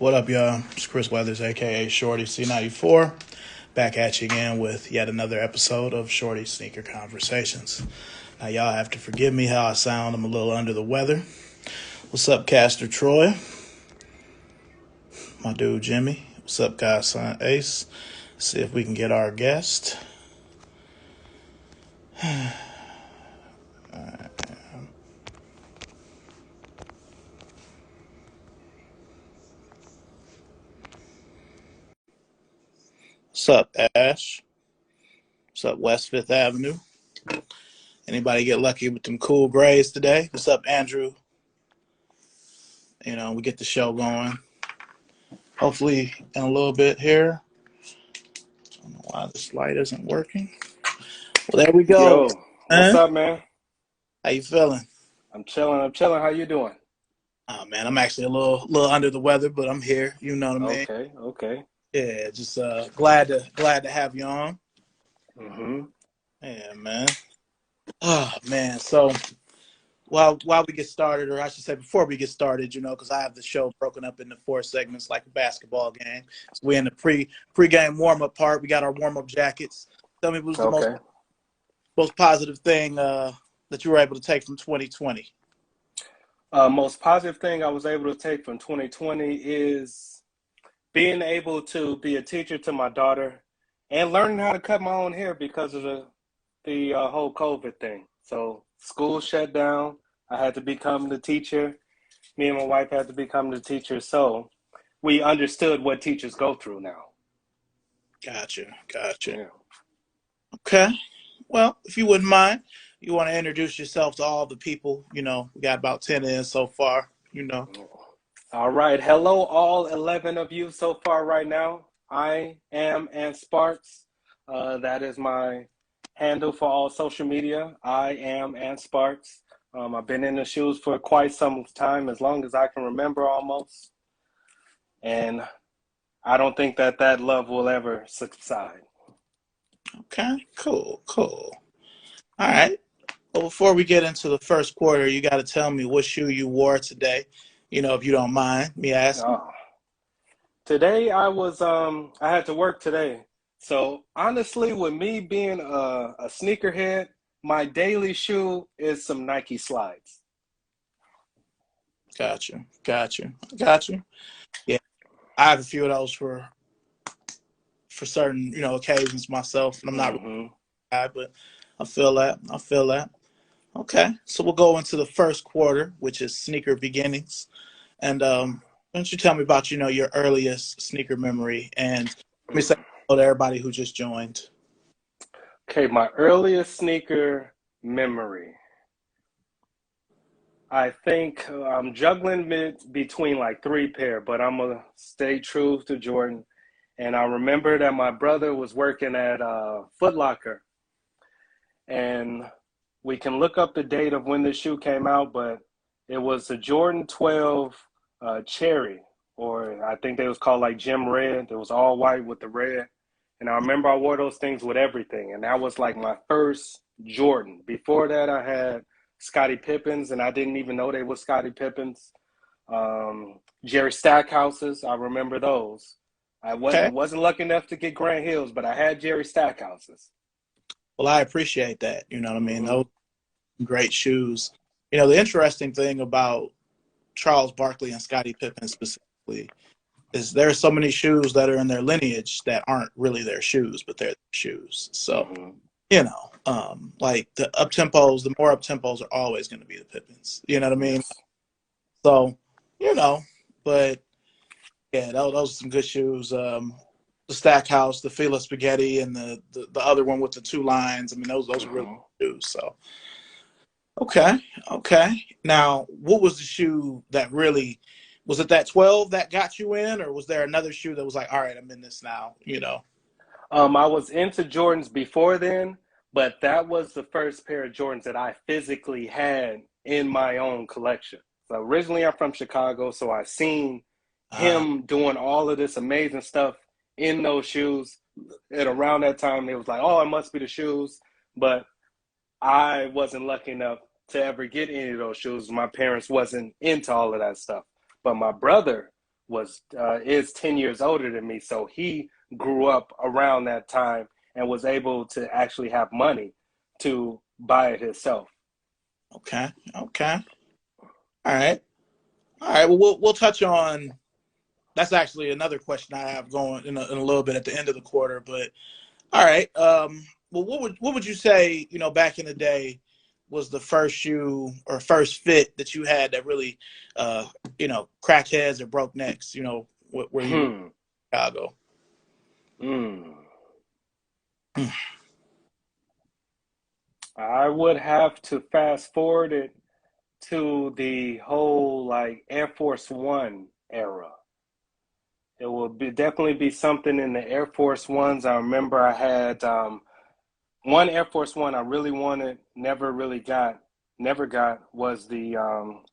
What up, y'all? It's Chris Weathers, aka Shorty C94, back at you again with yet another episode of Shorty Sneaker Conversations. Now, y'all have to forgive me how I sound. I'm a little under the weather. What's up, Caster Troy? My dude Jimmy. What's up, Godson Ace? See if we can get our guest. What's up, Ash? What's up, West Fifth Avenue? Anybody get lucky with them cool grays today? What's up, Andrew? We get the show going. Hopefully in a little bit here. I don't know why this light isn't working. Well, there we go. Yo, what's up, man? How you feeling? I'm chilling. I'm chilling. How you doing? Oh man, I'm actually a little under the weather, but I'm here. You know what I mean? Okay, okay. Yeah, just glad to have you on. Mm-hmm. Yeah, man. Oh man. So while we get started, or I should say before we get started, because I have the show broken up into four segments like a basketball game. So we're in the pre-game warm-up part. We got our warm-up jackets. Tell me what was the Okay. most positive thing that you were able to take from 2020? Most positive thing I was able to take from 2020 is being able to be a teacher to my daughter and learning how to cut my own hair because of the whole COVID thing. So school shut down. I had to become the teacher. Me and my wife had to become the teacher. So we understood what teachers go through now. Gotcha. Yeah. Okay. Well, if you wouldn't mind, you want to introduce yourself to all the people. We got about 10 in so far. All right. Hello, all 11 of you so far right now. I am Ant Sparks. That is my handle for all social media. I am Ant Sparks. I've been in the shoes for quite some time, as long as I can remember almost. And I don't think that love will ever subside. Okay. Cool. All right. Well, before we get into the first quarter, you got to tell me what shoe you wore today. If you don't mind me asking. Oh. Today I had to work today. So honestly, with me being a sneakerhead, my daily shoe is some Nike slides. Got you. Yeah, I have a few of those for certain occasions myself, and I'm not really Hmm. a guy, but I feel that. Okay, so we'll go into the first quarter, which is sneaker beginnings. And why don't you tell me about your earliest sneaker memory? And let me say hello to everybody who just joined. Okay, my earliest sneaker memory. I think I'm juggling between like three pair, but I'm gonna stay true to Jordan. And I remember that my brother was working at Foot Locker, and we can look up the date of when the shoe came out, but it was a Jordan 12 Cherry, or I think they was called like Gem Red. It was all white with the red. And I remember I wore those things with everything. And that was like my first Jordan. Before that, I had Scottie Pippens, and I didn't even know they were Scottie Pippens. Jerry Stackhouses, I remember those. I Okay. wasn't lucky enough to get Grant Hills, but I had Jerry Stackhouses. Well, I appreciate that. You know what I mean? Hmm. Those are great shoes. The interesting thing about Charles Barkley and Scottie Pippen specifically is there are so many shoes that are in their lineage that aren't really their shoes, but they're their shoes. So, Hmm. like the up tempos, the more up tempos are always going to be the Pippins. You know what I mean? Yes. So, you know, but yeah, those are some good shoes. The Stackhouse, the Fila Spaghetti, and the other one with the two lines. I mean, those are really Hmm. good shoes. So, okay. Now, what was the shoe that really was it that 12 that got you in, or was there another shoe that was like, all right, I'm in this now? I was into Jordans before then, but that was the first pair of Jordans that I physically had in my own collection. So originally I'm from Chicago, so I seen Uh, him doing all of this amazing stuff in those shoes. And around that time, it was like, oh, it must be the shoes. But I wasn't lucky enough to ever get any of those shoes. My parents wasn't into all of that stuff. But my brother is 10 years older than me, so he grew up around that time and was able to actually have money to buy it himself. Okay. Okay. All right. All right. Well, we'll touch on. That's actually another question I have going in a little bit at the end of the quarter. But all right. Well, what would you say? Back in the day, was the first shoe or first fit that you had that really, cracked heads or broke necks? Where you were in Hmm. Chicago. Hmm. I would have to fast forward it to the whole like Air Force One era. It will definitely be something in the Air Force Ones. I remember I had one Air Force One I really wanted, never got was the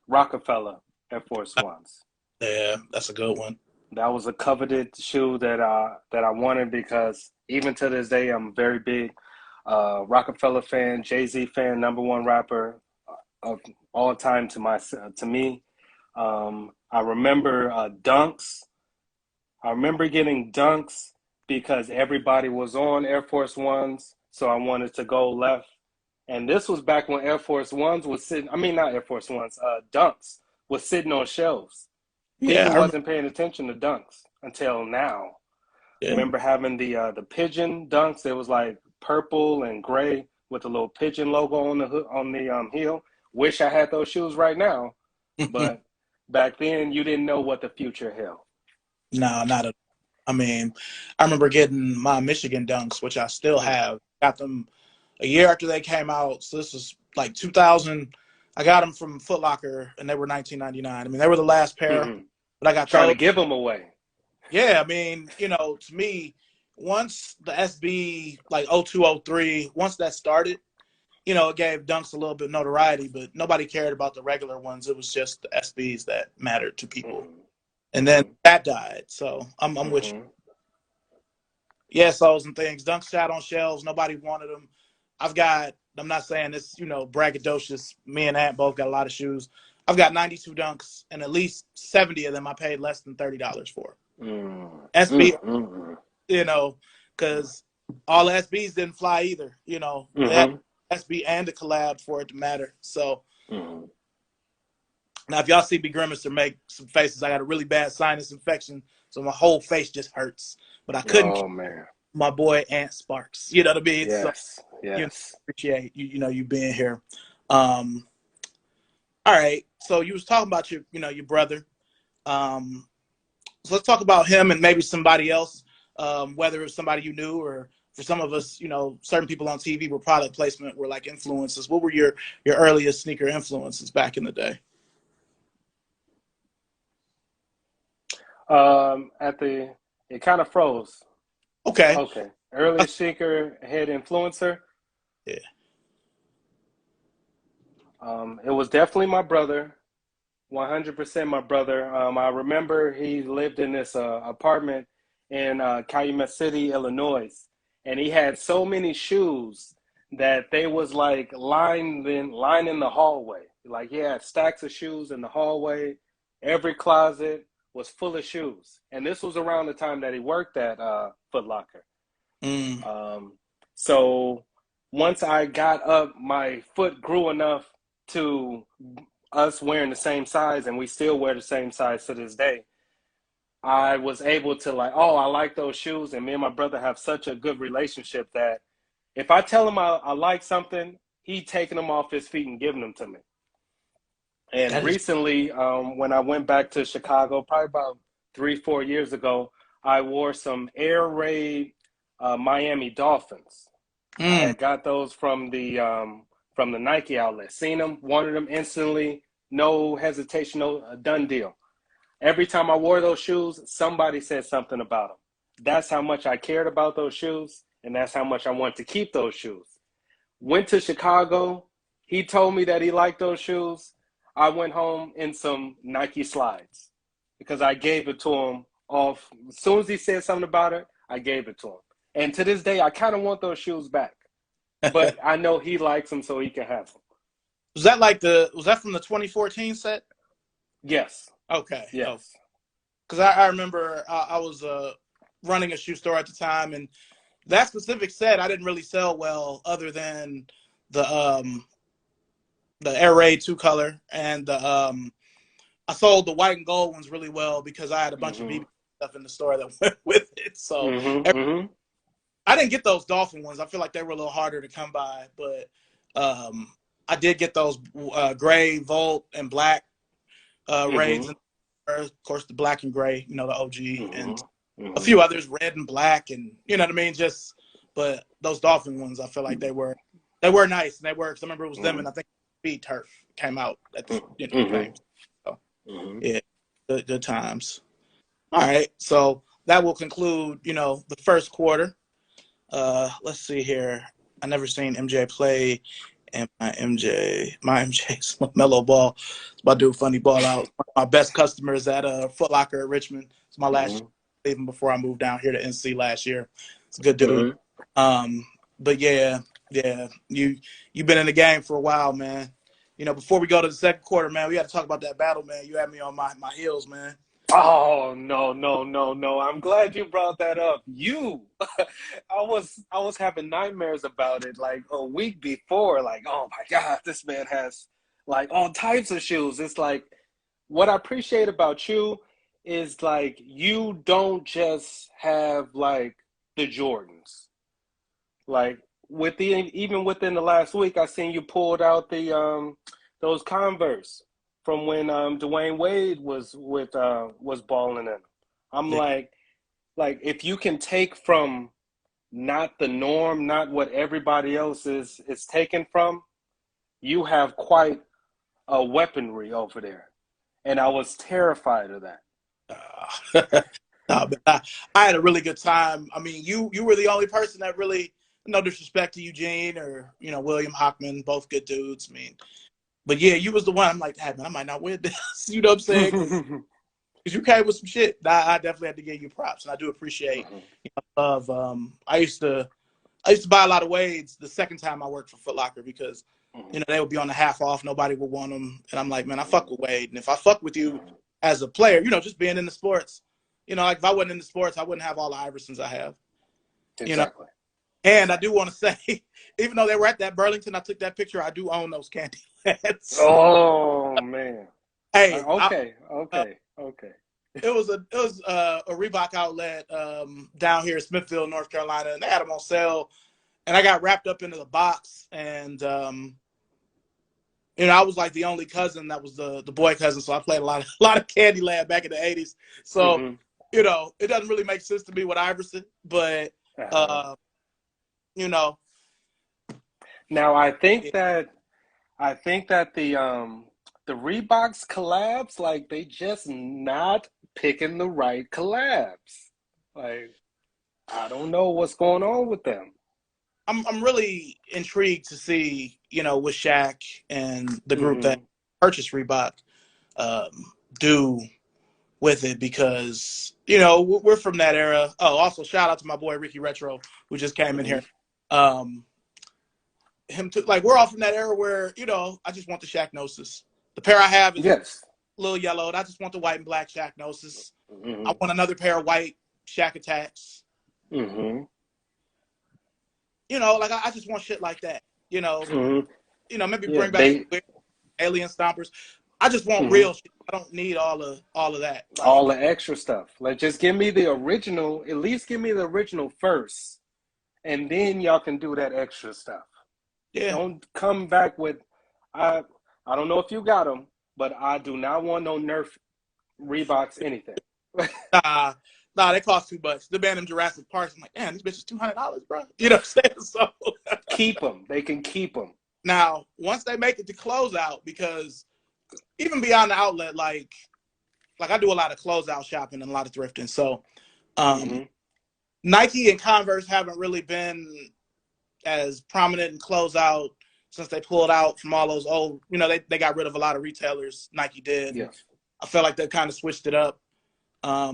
Rockefeller Air Force Ones. Yeah, that's a good one. That was a coveted shoe that I wanted because even to this day I'm a very big Rockefeller fan, Jay-Z fan, number one rapper of all time to me. I remember Dunks. I remember getting Dunks because everybody was on Air Force Ones, so I wanted to go left. And this was back when Air Force Ones was sitting. I mean, not Air Force Ones. Dunks was sitting on shelves. Yeah, People I remember. wasn't paying attention to Dunks until now. Yeah. Remember having the pigeon Dunks? It was like purple and gray with a little pigeon logo on the heel. Wish I had those shoes right now, but back then you didn't know what the future held. No, not at. I mean, I remember getting my Michigan Dunks, which I still Mm, have. Got them a year after they came out. So this was like 2000. I got them from Foot Locker, and they were 1999. I mean, they were the last pair, mm-hmm. but I got Trying those. to give them away. Yeah, I mean, to me, once the SB like 0203, once that started, it gave Dunks a little bit of notoriety, but nobody cared about the regular ones. It was just the SBs that mattered to people. Mm-hmm. And then Mm-hmm. that died. So I'm with you. Mm-hmm. Yeah, souls and things. Dunks sat on shelves. Nobody wanted them. I'm not saying this, braggadocious. Me and Ant both got a lot of shoes. I've got 92 Dunks, and at least 70 of them I paid less than $30 for. SB, Mm-hmm. because all the SBs didn't fly either. They had Mm-hmm. SB and the collab for it to matter. So Mm-hmm. now, if y'all see me grimace or make some faces, I got a really bad sinus infection, so my whole face just hurts. But I couldn't keep Oh man. my boy Ant Sparks. You know what I mean? So Yes. Yes. appreciate you being here. Um, all right. So you was talking about your brother. Um, so let's talk about him and maybe somebody else, whether it's somebody you knew or for some of us, certain people on TV were product placement were like influences. What were your earliest sneaker influences back in the day? At the it kind of froze. Okay. Okay. Earliest sneaker head influencer. Yeah. It was definitely my brother. 100% my brother. I remember he lived in this apartment in Calumet City, Illinois, and he had so many shoes that they was like lining the hallway. Like he had stacks of shoes in the hallway. Every closet was full of shoes, and this was around the time that he worked at Foot Locker. Mm. Um, so once I got up, my foot grew enough to us wearing the same size, and we still wear the same size to this day. I was able to like, oh, I like those shoes, and me and my brother have such a good relationship that if I tell him I like something, he taking them off his feet and giving them to me. And That is. recently, when I went back to Chicago, probably about 3, 4 years ago, I wore some Air Raid Miami Dolphins. I Mm. had got those from the Nike outlet. Seen them, wanted them instantly, no hesitation, no done deal. Every time I wore those shoes, somebody said something about them. That's how much I cared about those shoes, and that's how much I wanted to keep those shoes. Went to Chicago. He told me that he liked those shoes. I went home in some Nike slides because I gave it to him off. As soon as he said something about it, I gave it to him. And to this day, I kind of want those shoes back. But I know he likes them, so he can have them. Was that from the 2014 set? Yes. Okay. Oh, Yes. because I remember I was running a shoe store at the time, and that specific set I didn't really sell well, other than the Air Raid 2-color, and I sold the white and gold ones really well because I had a bunch of BB stuff in the store that went with it. So I didn't get those Dolphin ones. I feel like they were a little harder to come by, but I did get those gray, Volt, and black Raids. Of course, the black and gray, the OG, and a few others, red and black, and you know what I mean. But those Dolphin ones, I feel like they were nice, and they were. Cause I remember it was them, and I think Speed Turf came out at the game. So yeah, good times. All right, so that will conclude, the first quarter. Let's see here. I never seen MJ play, and my MJ's mellow ball. It's my dude, Funny Ball Out. One of my best customers at Foot Locker at Richmond. It's my last year, even before I moved down here to NC last year. It's a good dude. But yeah, you've been in the game for a while, man. Before we go to the second quarter, man, we got to talk about that battle, man. You had me on my heels, man. Oh, no. I'm glad you brought that up. I was having nightmares about it like a week before. Like, oh my God, this man has like all types of shoes. It's like, what I appreciate about you is like, you don't just have like the Jordans. Like even within the last week, I seen you pulled out the those Converse from when Dwayne Wade was balling in them. I'm like if you can take from not the norm, not what everybody else is taken from, you have quite a weaponry over there. And I was terrified of that. No, but I had a really good time. I mean, you were the only person that really, no disrespect to Eugene or, William Hockman, both good dudes. I mean, but yeah, you was the one. I'm like, hey, man, I might not win this. You know what I'm saying? Because you came with some shit. I definitely had to give you props, and I do appreciate love. I used to buy a lot of Wades the second time I worked for Foot Locker because they would be on the half off. Nobody would want them, and I'm like, man, I fuck with Wade, and if I fuck with you as a player, just being in the sports, like if I wasn't in the sports, I wouldn't have all the Iversons I have. Exactly. And I do want to say, even though they were at that Burlington, I took that picture. I do own those candy hats. Oh man. Hey. Okay. It was a Reebok outlet down here in Smithfield, North Carolina, and they had them on sale. And I got wrapped up into the box, and I was like the only cousin that was the boy cousin, so I played a lot of Candyland back in the '80s. So it doesn't really make sense to me with Iverson, but Now I think that the Reeboks collabs, like they just not picking the right collabs. Like I don't know what's going on with them. I'm really intrigued to see, with Shaq and the group that purchased Reebok do with it because, we're from that era. Oh, also shout out to my boy Ricky Retro who just came in here. We're all from that era where, I just want the Shaq Gnosis. The pair I have is a little yellowed. I just want the white and black Shaq Gnosis. I want another pair of white Shaq Attacks. I just want shit like that. Maybe bring back some weird alien stompers. I just want real shit. I don't need all of that. All the extra stuff. Like just give me the original. At least give me the original first, and then y'all can do that extra stuff. Yeah. Don't come back with I don't know if you got them, but I do not want no Nerf Reeboks anything. Nah, they cost too much. The band in Jurassic Park, I'm like, damn, this bitch is $200, bro. You know what I'm saying? So keep them. They can keep them. Now, once they make it to closeout, because even beyond the outlet, like I do a lot of closeout shopping and a lot of thrifting. So Nike and Converse haven't really been as prominent in closeout since they pulled out from all those old, they got rid of a lot of retailers. Nike did. Yes. I feel like they kind of switched it up.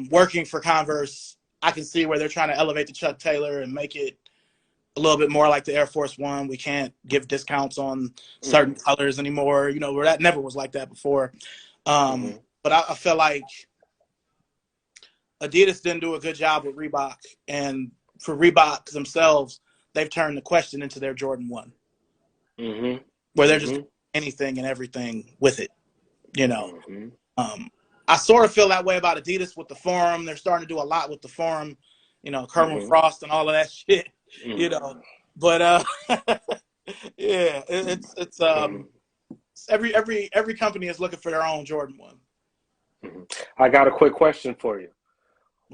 Working for Converse, I can see where they're trying to elevate the Chuck Taylor and make it a little bit more like the Air Force One. We can't give discounts on certain colors anymore, where that never was like that before. But I feel like Adidas didn't do a good job with Reebok, and for Reebok themselves, they've turned the question into their Jordan 1, where they're just doing anything and everything with it, you know. I sort of feel that way about Adidas with the Forum. They're starting to do a lot with the Forum, you know, Kerwin Frost and all of that shit, you know. But yeah, it's every company is looking for their own Jordan 1. I got a quick question for you.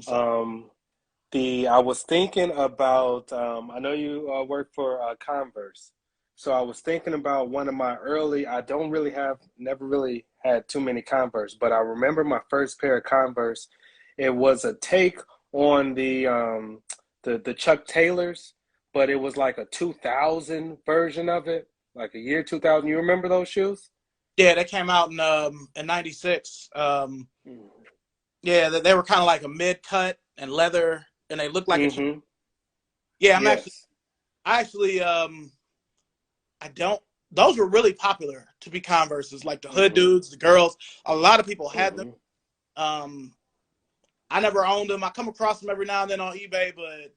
I was thinking about, I know you work for Converse. So I was thinking about one of my never really had too many Converse, but I remember my first pair of Converse. It was a take on the Chuck Taylors, but it was like a 2000 version of it, like a year 2000. You remember those shoes? Yeah, they came out in '96. Yeah, they were kind of like a mid cut and leather, and they looked like a. Yeah, I don't. Those were really popular to be Converses, like the hood dudes, the girls. A lot of people had them. I never owned them. I come across them every now and then on eBay, but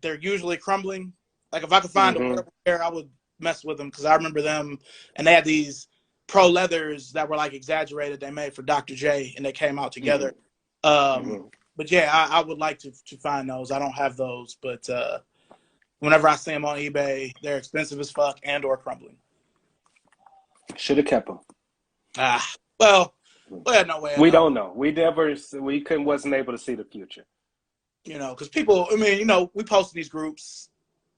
they're usually crumbling. Like if I could find a wearable pair, I would mess with them because I remember them, and they had these pro leathers that were like exaggerated. They made for Dr. J, and they came out together. But yeah, I would like to find those. I don't have those, but whenever I see them on eBay, they're expensive as fuck and or crumbling. Should have kept them. Well, no way. We don't know. Wasn't able to see the future. You know, because people, I mean, you know, we post these groups.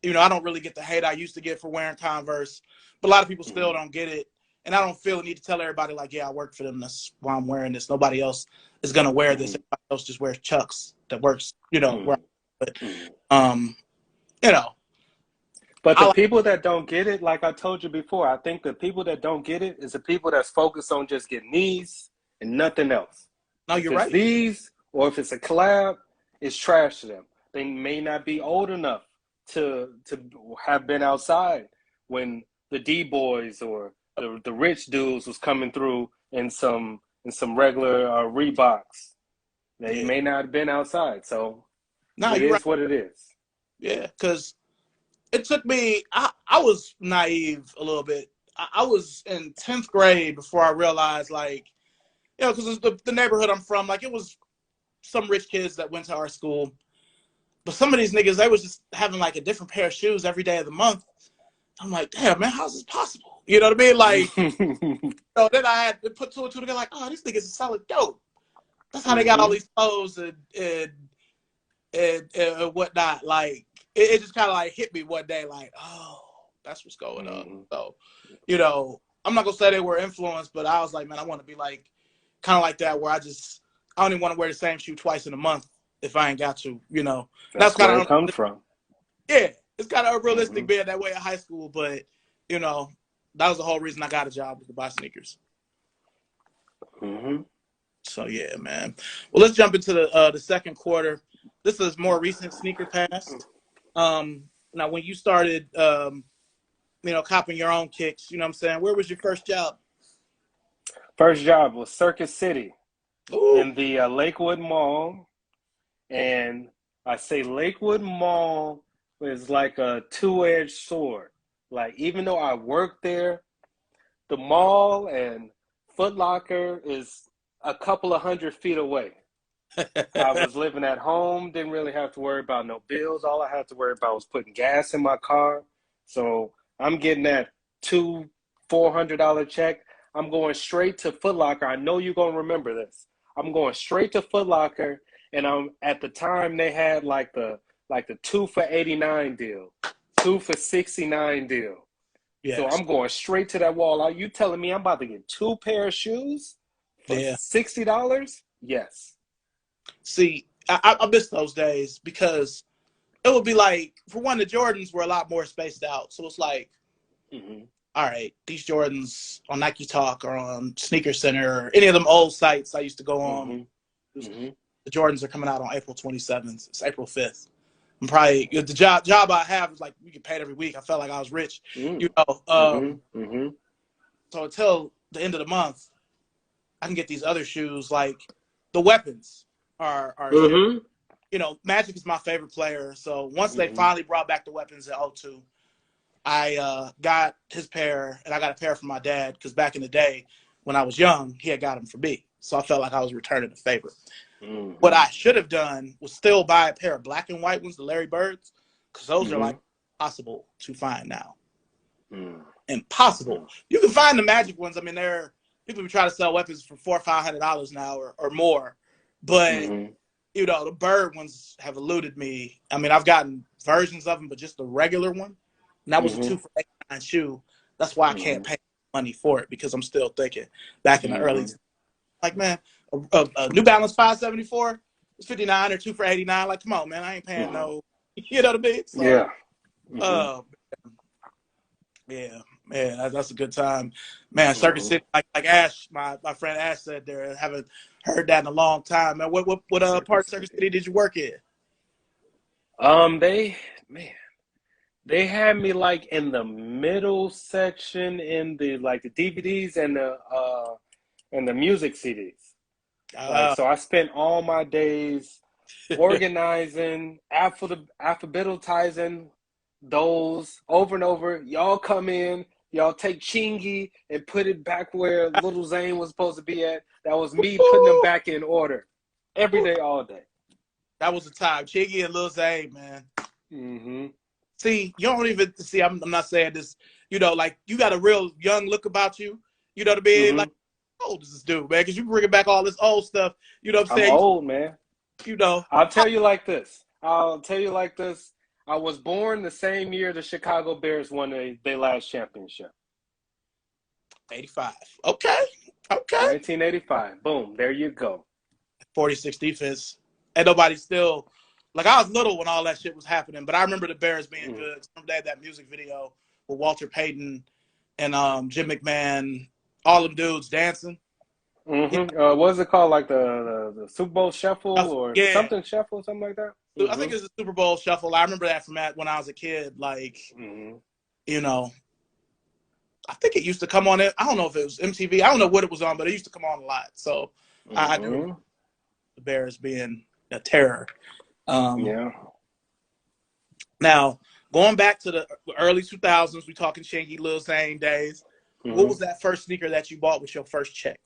You know, I don't really get the hate I used to get for wearing Converse, but a lot of people still don't get it. And I don't feel the need to tell everybody, like, yeah, I work for them. That's why I'm wearing this. Nobody else is going to wear this. Everybody else just wears Chucks that works, you know. But, you know. But the people that don't get it, like I told you before, I think the people that don't get it is the people that's focused on just getting these and nothing else. No, you're right. These, or if it's a collab, it's trash to them. They may not be old enough to have been outside when the D-boys or the rich dudes was coming through in some regular Reeboks. They may not have been outside, so it is what it is. Yeah, because it took me, I was naive a little bit. I was in 10th grade before I realized, like, you know, because the neighborhood I'm from, like, it was some rich kids that went to our school. But some of these niggas, they was just having, like, a different pair of shoes every day of the month. I'm like, damn, man, how's this possible? You know what I mean? Like, so then I had to put two and two together, like, oh, these niggas are solid dope. That's how they got all these clothes and whatnot. Like, it just kind of, like, hit me one day, like, oh, that's what's going on. So, you know, I'm not going to say they were influenced, but I was like, man, I want to be, like, kind of like that where I don't even want to wear the same shoe twice in a month if I ain't got to, you know. That's kind of come from. Yeah, it's kind of unrealistic being that way in high school, but, you know, that was the whole reason I got a job, was to buy sneakers. So, yeah, man. Well, let's jump into the second quarter. This is more recent sneaker past. Now, when you started, you know, copping your own kicks, you know what I'm saying, where was your first job? First job was Circus City in the Lakewood Mall. And I say Lakewood Mall is like a two-edged sword. Like, even though I worked there, the mall and Foot Locker is a couple of 100 feet away. I was living at home, didn't really have to worry about no bills. All I had to worry about was putting gas in my car. So I'm getting that $400 check. I'm going straight to Foot Locker. I know you're going to remember this. I'm going straight to Foot Locker, and at the time they had like the 2 for $89 deal, 2 for $69 deal. Yes. So I'm going straight to that wall. Are you telling me I'm about to get 2 pair of shoes for $60? Yes. See, I miss those days because it would be like, for one, the Jordans were a lot more spaced out. So it's like, all right, these Jordans on Nike Talk or on Sneaker Center or any of them old sites I used to go on. The Jordans are coming out on April 27th. It's April 5th. I'm probably, the job I have is like, we get paid every week. I felt like I was rich, you know. So until the end of the month, I can get these other shoes, like the Weapons are shit. Mm-hmm. You know, Magic is my favorite player. So once they Mm-hmm. finally brought back the weapons in '02, I got his pair, and I got a pair from my dad because back in the day when I was young, he had got them for me. So I felt like I was returning a favor. What Mm-hmm. I should have done was still buy a pair of black and white ones, the Larry Birds, because those are Mm-hmm. like impossible to find now. Mm-hmm. Impossible. You can find the Magic ones. I mean, they're people try to sell weapons for $400-500 now or more, but Mm-hmm. you know the bird ones have eluded me. I mean, I've gotten versions of them, but just the regular one, and that was a Mm-hmm. 2 for $89 shoe. That's why I can't pay money for it because I'm still thinking back in the early, Mm-hmm. like man, a New Balance 574 is 59 or 2 for $89. Like, come on, man, I ain't paying Mm-hmm. no, you know what I mean? So, Yeah. Mm-hmm. uh, yeah, man, that's a good time, man. Circuit Mm-hmm. City, like Ash, my friend Ash said there. Haven't heard that in a long time, man. What part Circuit of Circuit City. City did you work in? They man, they had me like in the middle section in the like the DVDs and the music CDs. Like Uh, so I spent all my days organizing, alphabetizing those over and over. Y'all come in, y'all take Chingy and put it back where Little Zane was supposed to be at. That was me putting them back in order every day, all day. that was the time. Chiggy and Lil Zane, man. Mm-hmm. See, you don't even see. I'm not saying this. You know, like you got a real young look about you. You know what I mean? Like, Mm-hmm. how old is this dude, man? Because you bringing back all this old stuff. You know what I'm I'm saying? old, man. You know, I'll tell you like this. I'll tell you like this. I was born the same year the Chicago Bears won their last championship. 85. Okay, okay. 1985. Boom. There you go. 46 defense, and nobody still. Like I was little when all that shit was happening, but I remember the Bears being Mm. good. They had that music video with Walter Payton and Jim McMahon, all them dudes dancing. You Mm-hmm. What's it called? Like the Super Bowl Shuffle know, or yeah, something Shuffle, something like that? I Mm-hmm. think it's the Super Bowl Shuffle. I remember that from when I was a kid. Like, Mm-hmm. you know, I think it used to come on it. I don't know if it was MTV. I don't know what it was on, but it used to come on a lot. So I do remember Mm-hmm. the Bears being a terror. Um, Yeah. Now, going back to the early 2000s, we talking Shanky Lil Zane days. What Mm-hmm. was that first sneaker that you bought with your first check?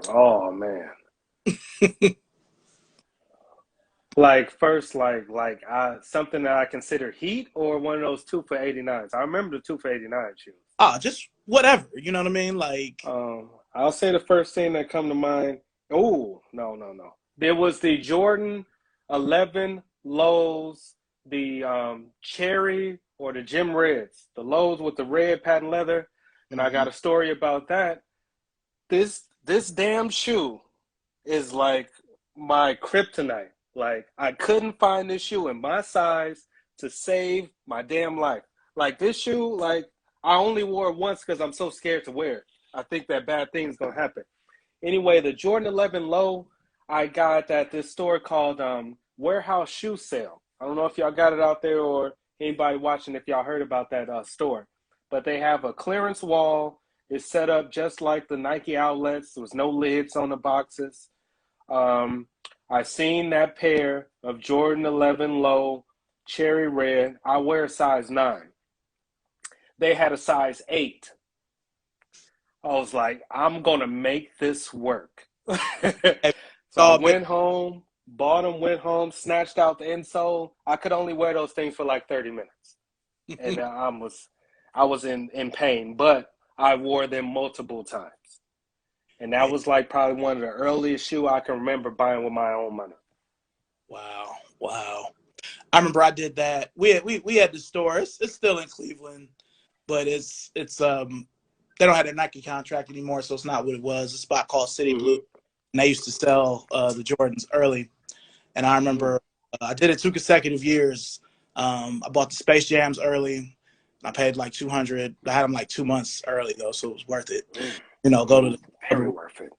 Oh man. Like first, like I something that I consider heat or one of those 2 for 89s. I remember the 2 for 89 shoes. Just whatever. You know what I mean? Like, I'll say the first thing that come to mind. Oh, no, no, no. There was the Jordan 11 lows, the cherry or the Gym Reds, the lows with the red patent leather. And I mm-hmm. got a story about that. This damn shoe is like my kryptonite. Like I couldn't find this shoe in my size to save my damn life. Like this shoe, like I only wore it once because I'm so scared to wear it. I think that bad things gonna happen. Anyway, the Jordan 11 low I got at this store called Warehouse Shoe Sale. I don't know if y'all got it out there or anybody watching if y'all heard about that store. But they have a clearance wall. It's set up just like the Nike outlets. There was no lids on the boxes. Um, I seen that pair of Jordan 11 low cherry red. I wear a size 9. They had a size 8. I was like, I'm going to make this work. So I Oh, man. went home, bought them, went home, snatched out the insole. I could only wear those things for like 30 minutes. And I was in pain, but I wore them multiple times. And that Yeah. was like probably one of the earliest shoe I can remember buying with my own money. Wow. Wow. I remember I did that. We had the store. It's still in Cleveland, but it's they don't have their Nike contract anymore, so it's not what it was. A spot called City Blue, Mm-hmm. and they used to sell the Jordans early. And I Mm-hmm. remember I did it 2 consecutive years. I bought the Space Jams early. I paid like 200. I had them like 2 months early though, so it was worth it. You know, go to Mm-hmm. the Very every worth it.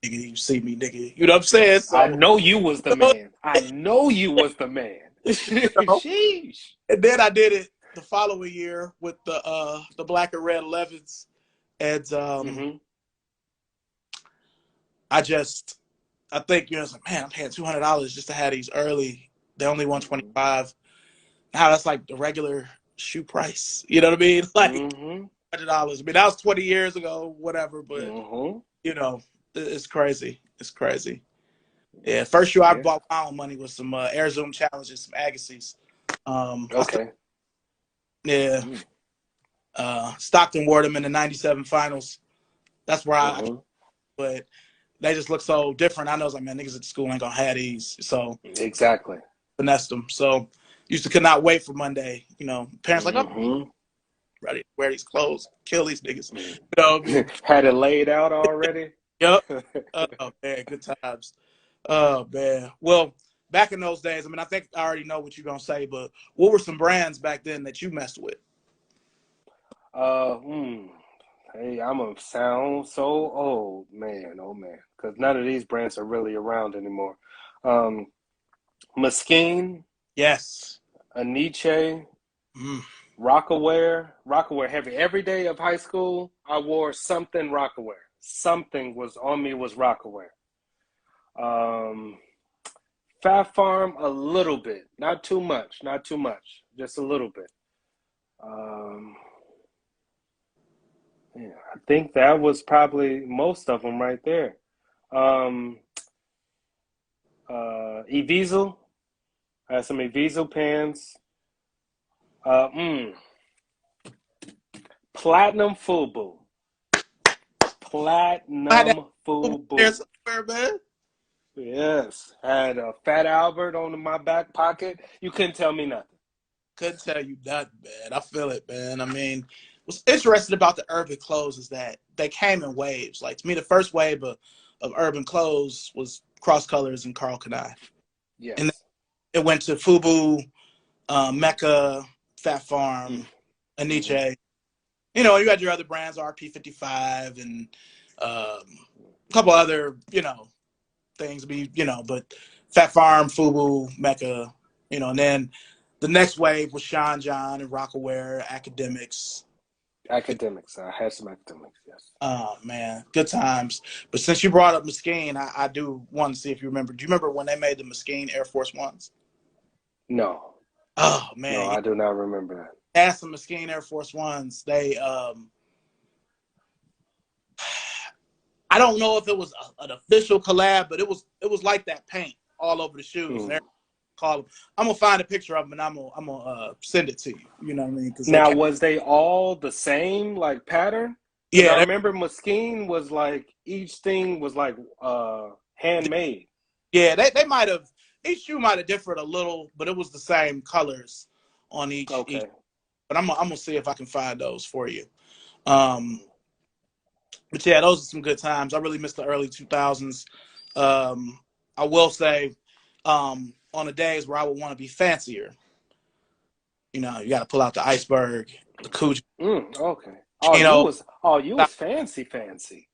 nigga, you see me, nigga. You know what I'm saying? I So, know you was the man. I know you was the man. you know, Sheesh. and then I did it the following year with the black and red 11s, and Mm-hmm. I just I think it's like, man, I'm paying $200 just to have these early. They only Mm-hmm. 125. Now that's like the regular shoe price. You know what I mean? Like Mm-hmm. $100. I mean, that was 20 years ago, whatever. But Mm-hmm. you know, it's crazy. It's crazy. Yeah, first shoe I Yeah. bought my own money was some Air Zoom Challenges, some Agassiz. I still, Okay. yeah, Mm-hmm. Stockton wore them in the '97 finals. That's where Mm-hmm. but they just look so different. I know it's like, man, niggas at the school ain't gonna have these, so Exactly. finessed them. So used to could not wait for Monday. Parents like, oh, Mm-hmm. ready to wear these clothes, kill these niggas. You know, be, Had it laid out already. yep. Oh man, good times. Oh man. Well, back in those days, I mean, I think I already know what you're gonna say, but what were some brands back then that you messed with? Uh, hmm. Hey, I'm gonna sound so old, man. Oh man, because none of these brands are really around anymore. Um, Moschine, Yes. Aniche, Mm. Rockaware heavy. Every day of high school, I wore something Rockaware. Something was on me was Rockaware. Um, Fat Farm a little bit, not too much, not too much, just a little bit. Um, yeah, I think that was probably most of them right there. Um, Evizel, I had some Evizel pants. Uh, mm, Platinum Fubu. I had that Platinum there Fubu. somewhere, man. Yes. Had a Fat Albert on my back pocket. You couldn't tell me nothing. Couldn't tell you nothing, man. I feel it, man. I mean, what's interesting about the urban clothes is that they came in waves. Like to me, the first wave of urban clothes was Cross Colors and Carl Kanai. And Yes. it went to Fubu, Mecca, Fat Mm, Farm, hmm Aniche. You had your other brands, RP55 and a couple other, things. But Fat Farm, Fubu, Mecca, and then the next wave was Sean John and Rockaware, Academics. Academics. I had some academics. Yes. Oh man, good times. But since you brought up Mesquite, I do want to see if you remember. Do you remember when they made the Mesquite Air Force Ones? No. Oh No, man, yeah, I do not remember that. had some Mesquite Air Force Ones. I don't know if it was an official collab, but it was like that paint all over the shoes. And Mm. call them. I'm gonna find a picture of them and I'm gonna send it to you. You know what I mean? Because they Now, came. was they all the same like pattern? Because I Yeah, remember Moschine was like each thing was like handmade. yeah. They might have each shoe might have differed a little, but it was the same colors on each. Okay. But I'm gonna see if I can find those for you. Um, but yeah, those are some good times. I really miss the early 2000s. I will say, on the days where I would want to be fancier, you got to pull out the iceberg, the Coogee. Okay. You know, You was fancy fancy.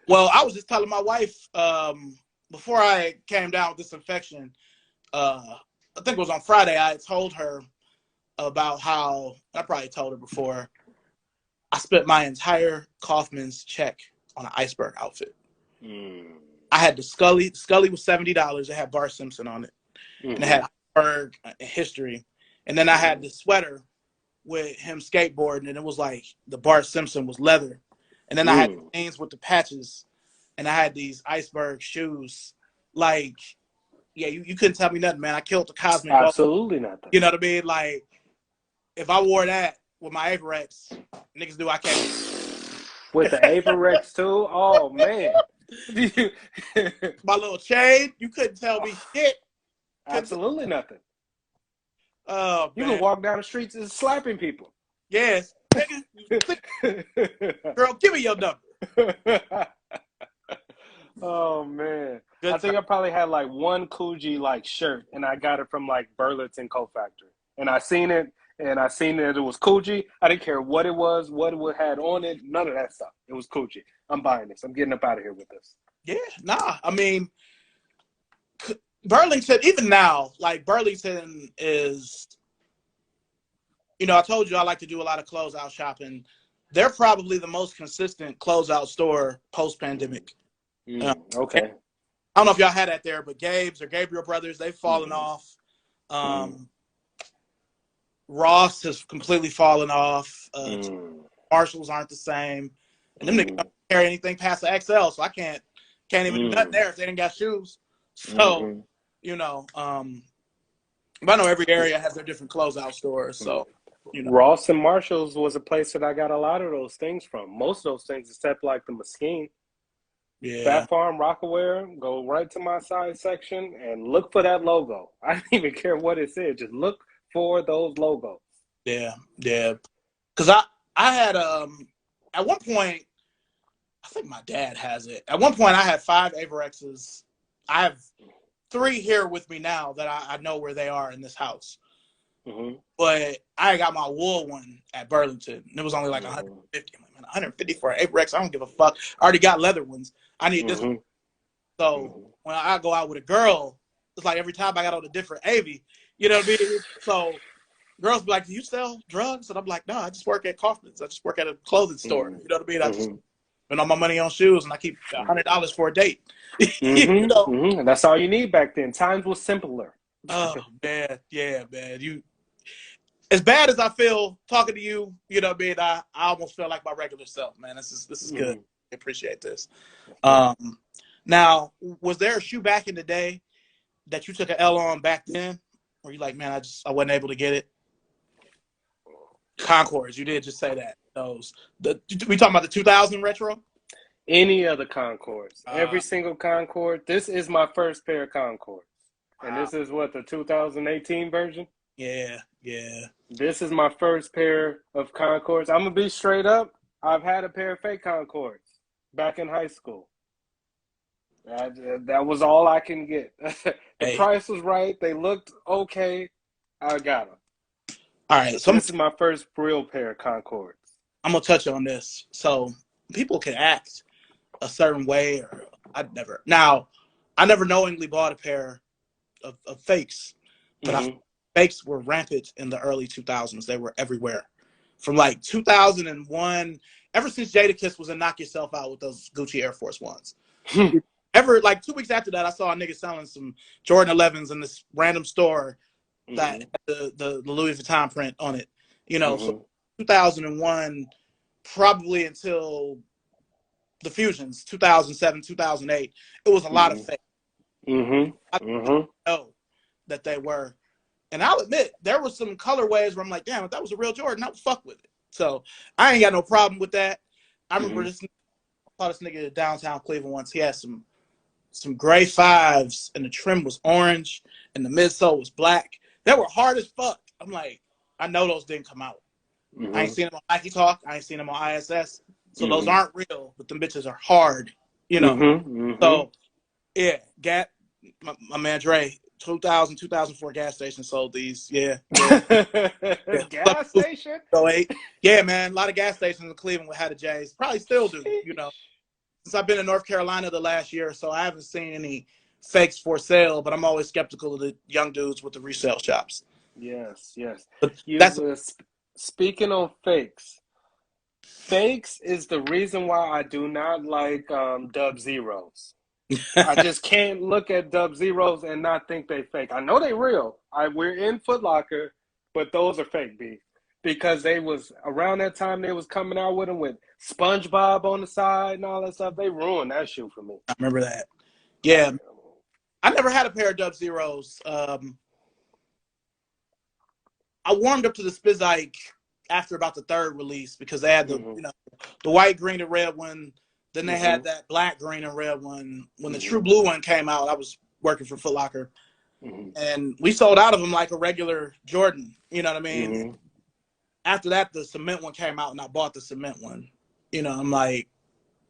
well, I was just telling my wife before I came down with this infection. Uh, I think it was on Friday. I told her about how I probably told her before. I spent my entire Kaufman's check on an iceberg outfit. Mm. I had the Scully. Scully was $70. It had Bart Simpson on it, and it Mm-hmm. had iceberg history. And then I had Mm-hmm. the sweater with him skateboarding, and it was like the Bart Simpson was leather. And then I had Mm. the jeans with the patches, and I had these iceberg shoes. Like, yeah, you couldn't tell me nothing, man. I killed the Cosmic Bowl. Absolutely nothing. You know what I mean? Like, if I wore that with my Averex, niggas knew I came. With the Averex too. Oh man. My little chain, you couldn't tell me shit. Couldn't tell, Absolutely nothing. oh You can man, walk down the streets and slapping people. yes, nigga, girl, give me your number. Oh man. I Good time. think I probably had like one Coogee like shirt and I got it from like Burlington Coat Factory. And I seen that it was Coogee. I didn't care what it was, what it had on it, none of that stuff. It was Coogee. I'm buying this. I'm getting up out of here with this. Yeah, nah. I mean, Burlington, even now, like Burlington is, I told you I like to do a lot of closeout shopping. They're probably the most consistent closeout store post pandemic. Okay. I don't know if y'all had that there, but Gabe's or Gabriel Brothers, they've fallen off. Ross has completely fallen off. Marshalls aren't the same, and them niggas don't carry anything past the XL, so I can't even do nothing there if they didn't got shoes. So you know, but I know every area has their different closeout stores. So you know, Ross and Marshalls was a place that I got a lot of those things from. Most of those things, except like the Mesquite. yeah. Fat Farm, Rockaware, go right to my size section and look for that logo. I don't even care what it says. Just look for those logos. Yeah, yeah. Because I had at one point, I think my dad has it. At one point, I had 5 Averexes. I have 3 here with me now that I know where they are in this house. But I got my wool one at Burlington. And it was only like 150. I'm like, man, 150 for an Averex? I don't give a fuck. I already got leather ones. I need this one. So when I go out with a girl, it's like every time I got on a different AV. You know what I mean? So girls be like, do you sell drugs? And I'm like, no, I just work at Kaufman's. I just work at a clothing store. You know what I mean? I just spend all my money on shoes, and I keep $100 for a date. You know? And that's all you need back then. Times was simpler. Oh, man. Yeah, man. As bad as I feel talking to you, you know what I mean? I almost feel like my regular self, man. This is good. I appreciate this. Now, was there a shoe back in the day that you took an L on back then? Or you like, man, I wasn't able to get it? Concords, you did just say that. We talking about the 2000 retro? Any of the Concords. Every single Concord. This is my first pair of Concords. And this is what, the 2018 version? Yeah, yeah. This is my first pair of Concords. I'm going to be straight up. I've had a pair of fake Concords back in high school. That was all I can get. The price was right. They looked okay. I got them. All right. So this is my first real pair of Concords. I'm going to touch on this. So people can act a certain way, or I never knowingly bought a pair of fakes, but fakes were rampant in the early 2000s. They were everywhere. From like 2001, ever since Jadakiss was in Knock Yourself Out with those Gucci Air Force Ones. Like 2 weeks after that, I saw a nigga selling some Jordan 11s in this random store that had the Louis Vuitton print on it. You know, so 2001, probably until the Fusions, 2007, 2008, it was a lot of fake. I didn't know that they were. And I'll admit, there was some colorways where I'm like, damn, if that was a real Jordan, I would fuck with it. So I ain't got no problem with that. I remember I saw this nigga in downtown Cleveland once. He had some gray 5s, and the trim was orange, and the midsole was black. They were hard as fuck. I'm like, I know those didn't come out. I ain't seen them on Nike Talk. I ain't seen them on ISS. So those aren't real, but them bitches are hard, you know. So, yeah, Gap, my man Dre, 2004 gas station sold these. Yeah. Gas station? 08. Yeah, man. A lot of gas stations in Cleveland had a J's. Probably still do, you know. Since I've been in North Carolina the last year or so, I haven't seen any fakes for sale, but I'm always skeptical of the young dudes with the resale shops. Yes. But speaking of fakes, fakes is the reason why I do not like Dub Zeros. I just can't look at Dub Zeros and not think they fake. I know they real. We're in Foot Locker, but those are fake, B. Because they was around that time they was coming out with them with SpongeBob on the side and all that stuff. They ruined that shoe for me. I remember that. Yeah. I never had a pair of Dub Zeros. I warmed up to the Spizike after about the 3rd release because they had the the white, green, and red one. Then they had that black, green, and red one. When the True Blue one came out, I was working for Foot Locker. And we sold out of them like a regular Jordan. You know what I mean? After that, the cement one came out, and I bought the cement one. You know, I'm like,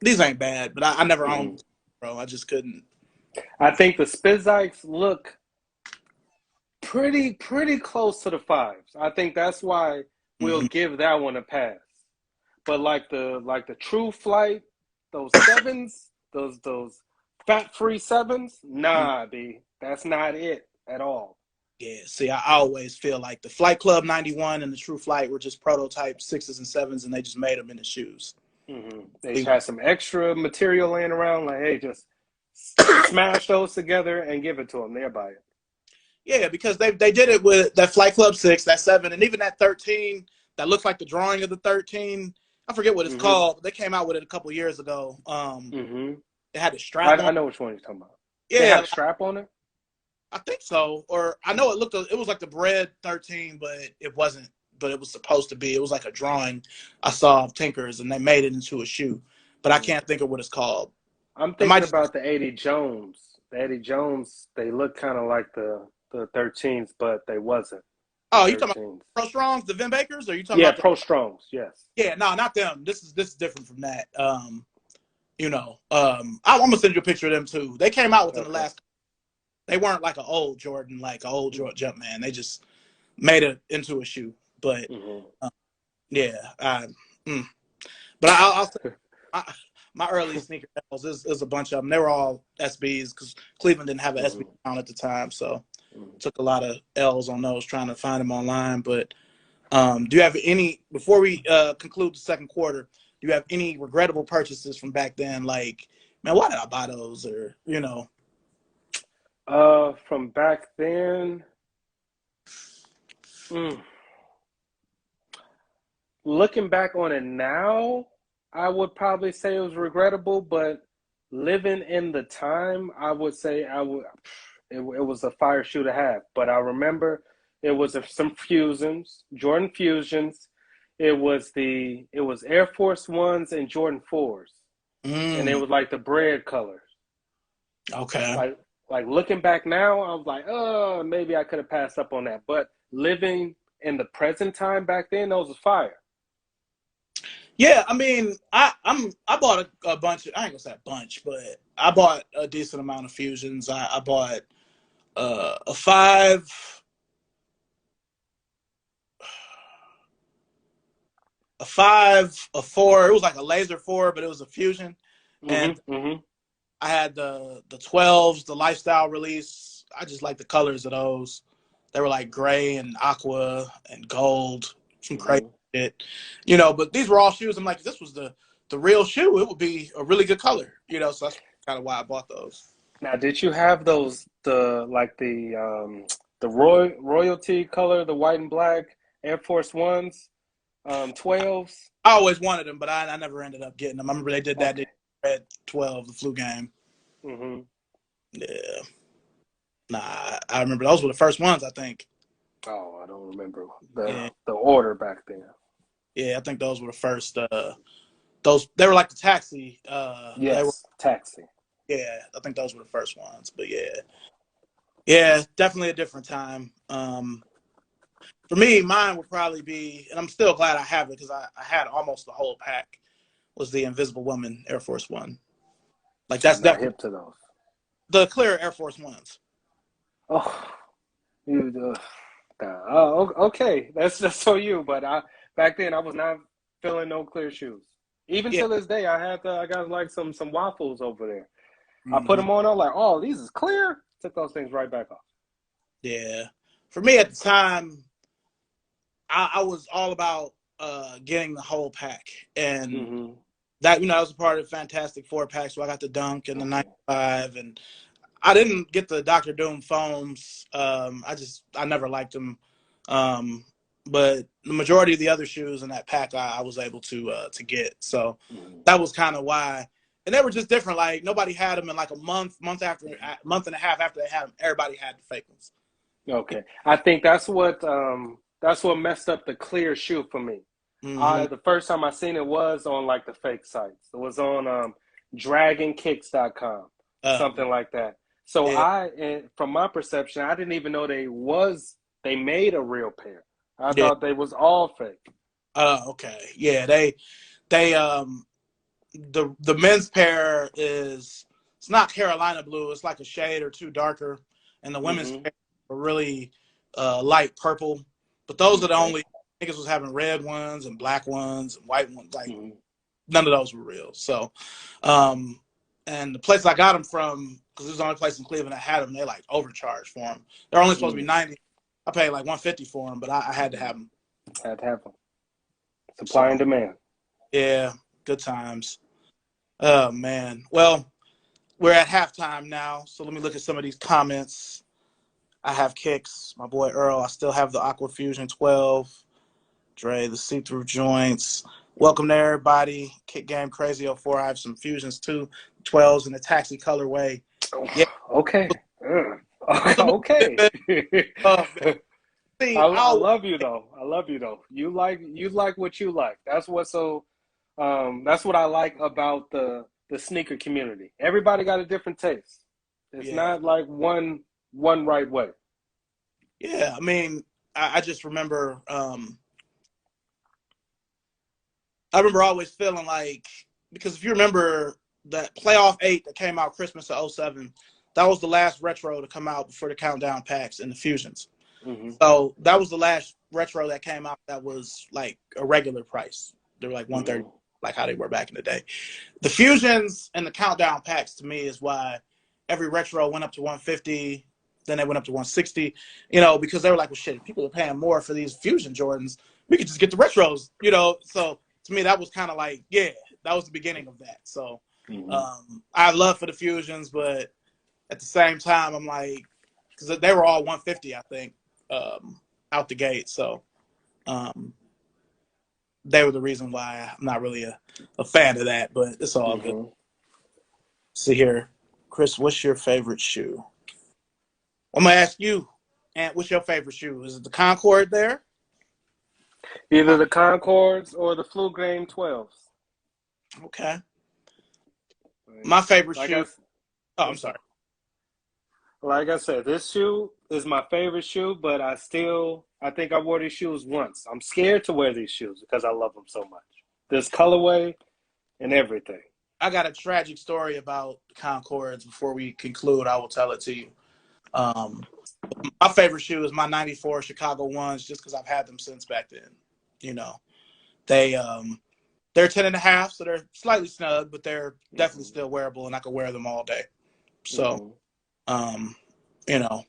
these ain't bad, but I never owned, bro. I just couldn't. I think the Spizikes look pretty close to the 5s. I think that's why we'll give that one a pass. But like the True Flight, those 7s, those fat-free 7s, nah, B, that's not it at all. Yeah, see, I always feel like the Flight Club 91 and the True Flight were just prototype 6s and 7s, and they just made them into shoes. They had some extra material laying around, like, hey, just smash those together and give it to them. They'll buy it. Yeah, because they did it with that Flight Club 6, that 7, and even that 13 that looks like the drawing of the 13. I forget what it's Mm-hmm. called, but they came out with it a couple years ago. Mm-hmm. It had a strap on. I know which one you're talking about. They had Yeah, a strap on it? I think so. Or I know it was like the bread 13, but it wasn't. But it was supposed to be. It was like a drawing I saw of Tinkers, and they made it into a shoe. But I can't think of what it's called. I'm It thinking might just. about the Eddie Jones. The Eddie Jones, they look kind of like the 13s, but they wasn't the Oh, you talking 13s. about Pro Strongs, the Vin Bakers, or you talking Yeah, about the? Pro Strongs, yes. Yeah, no, not them. This is different from that. I'm gonna send you a picture of them too. They came out within the Okay. last. They weren't like an old Jordan, like an old Jordan Jumpman. They just made it into a shoe. But Mm-hmm. yeah, mm. But I'll say my early sneaker L's is a bunch of them. They were all SBs because Cleveland didn't have an SB Mm-hmm. account at the time, so Mm-hmm. took a lot of L's on those trying to find them online. But do you have any before we conclude the second quarter? Do you have any regrettable purchases from back then? Like, man, why did I buy those? Or From back then, mm, looking back on it now, I would probably say it was regrettable, but living in the time, I would say I would. It was a fire shoe to have. But I remember it was some fusions, Jordan fusions. It was Air Force Ones and Jordan fours, and it mm, was like the bread colors. okay. Like like looking back now, I was like, oh, maybe I could have passed up on that. But living in the present time back then, those was fire. Yeah, I mean, I bought a bunch. I ain't gonna say a bunch, but I bought a decent amount of fusions. I bought a five, a four. It was like a laser four, but it was a fusion. And Mm-hmm. Mm-hmm. I had the 12s, the lifestyle release. I just like the colors of those. They were like gray and aqua and gold, some crazy Mm-hmm. shit, But these were all shoes. I'm like, if this was the real shoe, it would be a really good color. So that's kind of why I bought those. Now, did you have those the royalty color, the white and black Air Force Ones, 12s? I always wanted them, but I never ended up getting them. I remember they did that Okay. at 12, the flu game. Mm-hmm. Yeah, nah, I remember those were the first ones. I think. Oh, I don't remember Yeah, the order back then. yeah, I think those were the first. Those they were like the taxi. They were. Yes, taxi. Yeah, I think those were the first ones. But yeah, yeah, definitely a different time. For me, mine would probably be, and I'm still glad I have it because I had almost the whole pack. Was the Invisible Woman Air Force One? Like that's I'm not definitely hip to those. the clear Air Force Ones. Oh, you. Okay. That's so you. But back then I was not feeling no clear shoes. Even Yeah. to this day, I got like some waffles over there. I put Mm-hmm. them on. I'm like, oh, these is clear. Took those things right back off. Yeah. For me at the time, I was all about getting the whole pack, and Mm-hmm. that was a part of the Fantastic Four pack. So I got the Dunk and the Okay. 95, and I didn't get the Doctor Doom foams. I never liked them. Um, but the majority of the other shoes in that pack, I was able to get. So Mm-hmm. that was kind of why. And they were just different. Like nobody had them in like a month and a half after they had them. Everybody had the fake ones. Okay. I think that's what messed up the clear shoe for me. Mm-hmm. I The first time I seen it was on like the fake sites. It was on dragonkicks.com, Uh, something like that. So yeah. and from my perception, I didn't even know they made a real pair. I Yeah. thought they was all fake. Okay. Yeah. They the men's pair is it's not Carolina blue. It's like a shade or two darker, and the women's Mm-hmm. pair are really light purple. But those are the Okay. only niggas was having red ones and black ones and white ones. Like Mm-hmm. none of those were real. So, um, and the place I got them from, because it was the only place in Cleveland that had them, they like overcharged for them. They're only supposed to be Mm-hmm. 90. I paid like 150 for them, but I had to have them. Had to have them. Supply and So demand. yeah, good times. Oh man. Well, we're at halftime now, so let me look at some of these comments. I have Kicks, my boy Earl. I still have the Aqua Fusion 12. Dre, the see-through joints. Welcome to everybody. Kick Game Crazy 04. I have some Fusions too. 12s in the taxi colorway. Yeah. Okay. It was a little Okay. bit. See, I love you though. I love you though. You like what you like. That's what so that's what I like about the sneaker community. Everybody got a different taste. It's yeah. not like one right way. Yeah. I mean, I just remember I remember always feeling like, because if you remember that playoff 8 that came out Christmas of 07, that was the last retro to come out before the countdown packs and the fusions. Mm-hmm. So that was the last retro that came out that was like a regular price. They were like 130, Mm-hmm. like how they were back in the day. The fusions and the countdown packs to me is why every retro went up to 150, then they went up to 160, because they were like, well, shit, people are paying more for these fusion Jordans. We could just get the retros, So to me, that was kind of like, yeah, that was the beginning of that. So Mm-hmm. I have love for the fusions, but at the same time, I'm like, because they were all 150, I think, out the gate. So um, they were the reason why I'm not really a fan of that, but it's all good. Mm-hmm. See here, Chris, what's your favorite shoe? I'm gonna ask you, and what's your favorite shoe? Is it the Concord there? Either the Concords or the Flu Game 12s. Okay. My favorite Like I, shoe. Oh, I'm I'm sorry. sorry. Like I said, this shoe is my favorite shoe, but I think I wore these shoes once. I'm scared to wear these shoes because I love them so much. This colorway and everything. I got a tragic story about the Concords. Before we conclude, I will tell it to you. Um, my favorite shoe is my '94 Chicago ones, just because I've had them since back then. You know, they they're 10 and a half, so they're slightly snug, but they're definitely Mm-hmm. still wearable, and I can wear them all day. So, Mm-hmm. um, you know,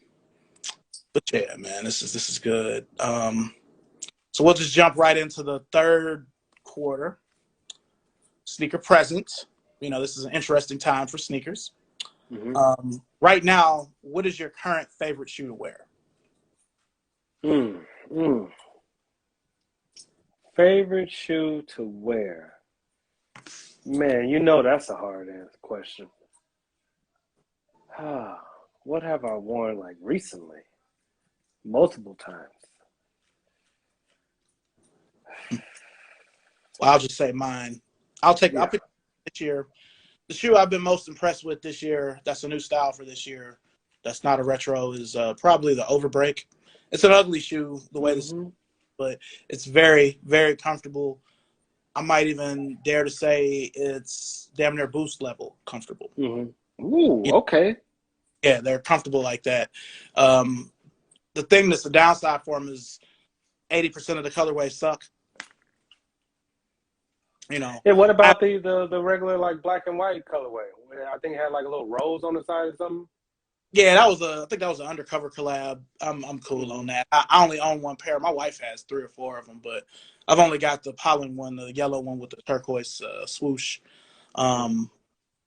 but yeah, man, this is good. So we'll just jump right into the third quarter. Sneaker present. This is an interesting time for sneakers. Mm-hmm. Right now, what is your current favorite shoe to wear? Mm, mm. Favorite shoe to wear? Man, that's a hard ass question. What have I worn like recently? Multiple times. Well, I'll just say mine. I'll Yeah. pick this year. The shoe I've been most impressed with this year, that's a new style for this year. That's not a retro, is probably the Overbreak. It's an ugly shoe the way this, Mm-hmm. but it's very, very comfortable. I might even dare to say it's damn near Boost level comfortable. Mm-hmm. Ooh, Yeah, okay. yeah, they're comfortable like that. Um, the thing that's the downside for them is 80% of the colorways suck. You know, Yeah, what I about the regular like black and white colorway? I think it had like a little rose on the side or something. Yeah, I think that was an undercover collab. I'm cool Mm-hmm. on that. I only own one pair. My wife has 3 or 4 of them, but I've only got the pollen one, the yellow one with the turquoise swoosh. Mm-hmm. Um,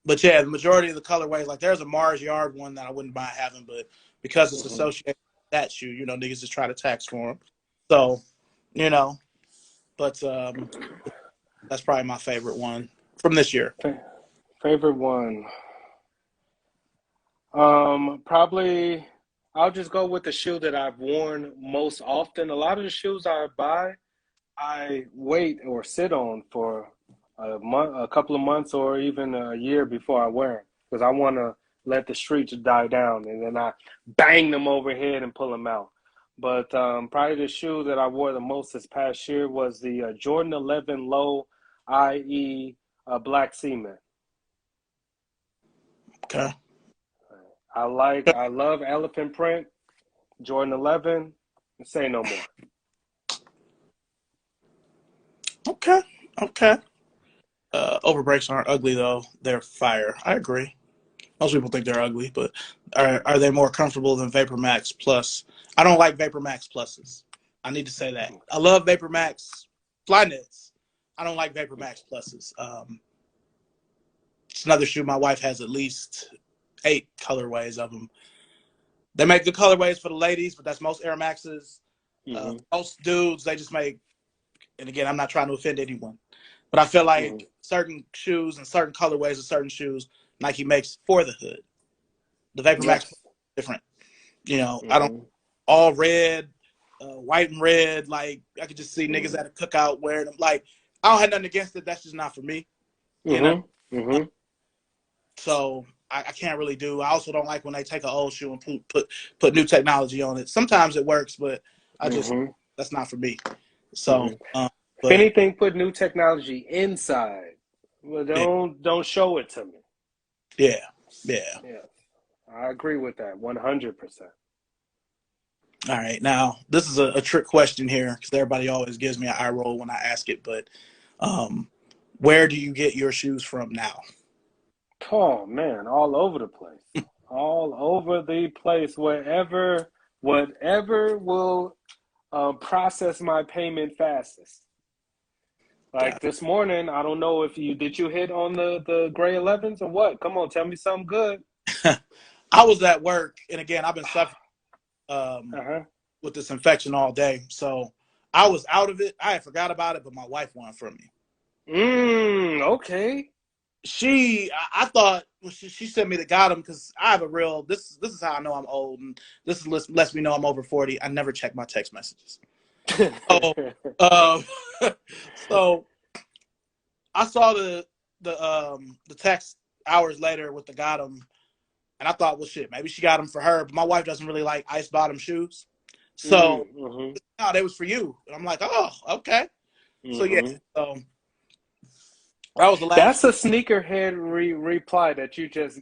but yeah, the majority of the colorways, like there's a Mars Yard one that I wouldn't mind having, but because it's Mm-hmm. associated with that shoe, niggas just try to tax for them. So, you know, but that's probably my favorite one from this year. Favorite one. Probably I'll just go with the shoe that I've worn most often. A lot of the shoes I buy, I wait or sit on for a month, a couple of months, or even a year before I wear them because I want to let the streets die down, and then I bang them overhead and pull them out. But probably the shoe that I wore the most this past year was the Jordan 11 Low IE Black Cement. Okay. I love elephant print. Jordan 11. Say no more. Okay. Okay. Overbreaks aren't ugly though; they're fire. I agree. Most people think they're ugly, but are they more comfortable than Vapor Max Plus? I don't like Vapor Max Pluses. I need to say that. I love Vapor Max Flyknits. I don't like Vapor Max Pluses. It's another shoe. My wife has at least 8 colorways of them. They make good colorways for the ladies, but that's most Air Maxes. Mm-hmm. Most dudes, they just make, and again, I'm not trying to offend anyone, but I feel Mm-hmm. like certain shoes and certain colorways of certain shoes Nike makes for the hood. The Vapor Max Yes. different. You know, I don't Mm-hmm. all red, white and red. Like I could just see niggas Mm-hmm. at a cookout wearing them. Like I don't have nothing against it. That's just not for me. You know, Mm-hmm. uh, Mm-hmm. so I can't really do. I also don't like when they take an old shoe and put new technology on it. Sometimes it works, but I just Mm-hmm. that's not for me. So, Mm-hmm. If but anything, put new technology inside. Well, yeah, don't show it to me. yeah, yeah. Yeah, I agree with that 100%. All right, now this is a trick question here because everybody always gives me an eye roll when I ask it. But um, where do you get your shoes from now? Oh man, all over the place. All over the place. Whatever will process my payment fastest. Like Got this morning, I don't know if you hit on the gray 11s or what? Come on, tell me something good. it. I was at work, and again, I've been suffering um, Uh-huh. with this infection all day, so I was out of it. I had forgot about it, but my wife won from me. Okay. I thought well, she sent me to got him because I have a real. This is how I know I'm old, and this lets me know I'm over 40. I never check my text messages. So, um, so I saw the text hours later with the got him, and I thought, well, shit, maybe she got him for her. But my wife doesn't really like ice bottom shoes, so Mm-hmm. no, they was for you. And I'm like, oh, okay. So yeah, Mm-hmm. so that was the last That's shoe. a sneakerhead reply that you just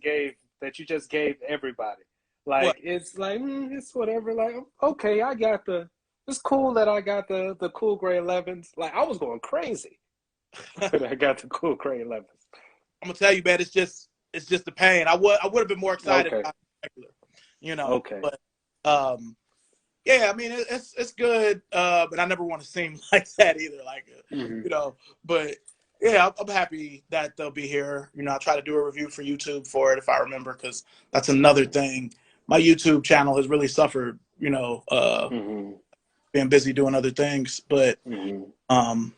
gave everybody. What? Like it's like it's whatever. Like okay, I got the. It's cool that I got the cool gray 11s. Like I was going crazy when I got the cool gray 11s. I'm gonna tell you, man, it's just the pain. I would have been more excited Okay, about it regular, you know. okay. But um, yeah, I mean it's good, but I never want to seem like that either, like Hmm. you know. But yeah, I'm happy that they'll be here. You know, I'll try to do a review for YouTube for it if I remember, because that's another thing. My YouTube channel has really suffered, you know, Hmm. being busy doing other things. But Hmm. um,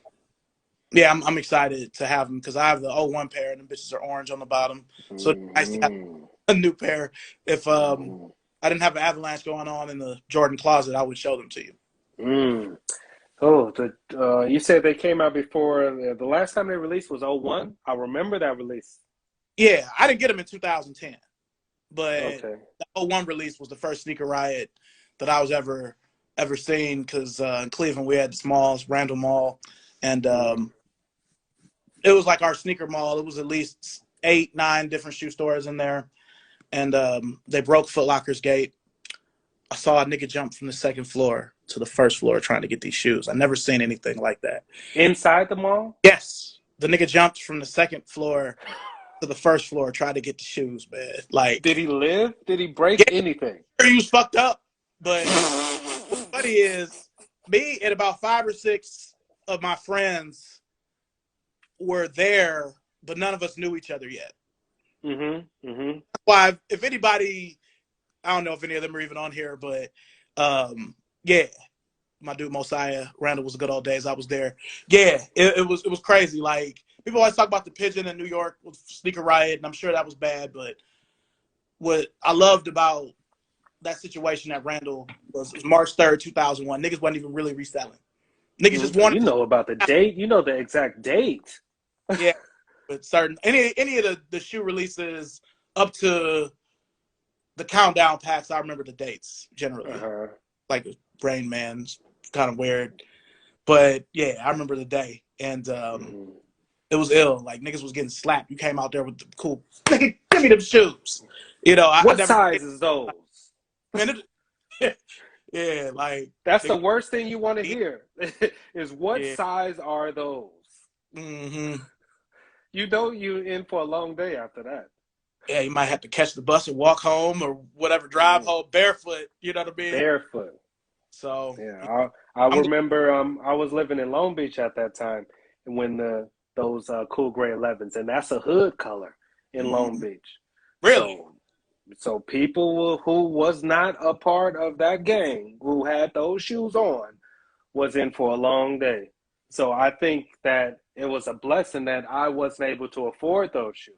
yeah, I'm excited to have them because I have the '01 pair and the bitches are orange on the bottom. So it's nice to have Hmm. a new pair. If Hmm. I didn't have an avalanche going on in the Jordan closet, I would show them to you. Mm. Oh, you said they came out before the last time they released was '01. I remember that release. Yeah, I didn't get them in 2010, but Okay. the '01 release was the first sneaker riot that I was ever seen because in Cleveland we had the Smalls, Randall Mall, and Mm. it was like our sneaker mall. It was at least 8, 9 different shoe stores in there, and they broke Foot Locker's gate. I saw a nigga jump from the second floor to the first floor trying to get these shoes. I never seen anything like that. Inside the mall? Yes, the nigga jumped from the second floor to the first floor trying to get the shoes, man. Did Like, he live? Did he break yeah, anything? he was fucked up. But what's funny is me and about 5 or 6 of my friends were there, but none of us knew each other yet. Mm-hmm. Mm-hmm. Why, if anybody, I don't know if any of them are even on here, but yeah, my dude Mosiah Randall was a good old days. I was there. Yeah, it was crazy. Like people always talk about the pigeon in New York with sneaker riot, and I'm sure that was bad. But what I loved about that situation at Randall was March 3rd, 2001. Niggas wasn't even really reselling. Niggas just Mm-hmm. wanted You to. know about the date? You know the exact date. Yeah, but certain any of the shoe releases up to the countdown packs, I remember the dates generally. Uh-huh. Like Brain Man's kind of weird, but yeah, I remember the day, and Mm-hmm. it was ill. Like niggas was getting slapped. You came out there with the cool, nigga, give me them shoes. You know, I What never size is those? man. Yeah, like That's the nigga, worst thing you want to hear is what yeah, size are those? mm-hmm. You know you in for a long day after that. Yeah. You might have to catch the bus and walk home or whatever, drive Mm. home barefoot. You know what I mean? Barefoot. So Yeah, I I'm remember I was living in Long Beach at that time when those cool gray 11s, and that's a hood color. in Long Beach. Really? So people who was not a part of that gang, who had those shoes on, was in for a long day. So I think that it was a blessing that I wasn't able to afford those shoes.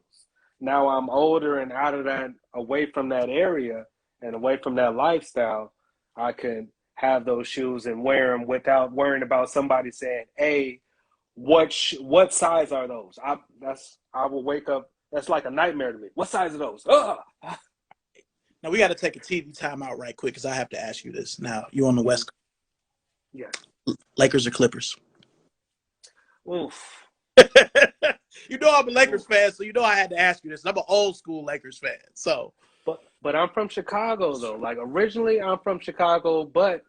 Now I'm older and out of that, away from that area and away from that lifestyle, I could have those shoes and wear them without worrying about somebody saying, "Hey, what size are those?" I will wake up. That's like a nightmare to me. What size are those? Ugh! Now we got to take a TV timeout right quick because I have to ask you this. Now you on the West Coast? Yeah. Lakers or Clippers? Oof. You know I'm a Lakers fan, so you know I had to ask you this. I'm an old school Lakers fan, so. But I'm from Chicago though. Like originally I'm from Chicago, but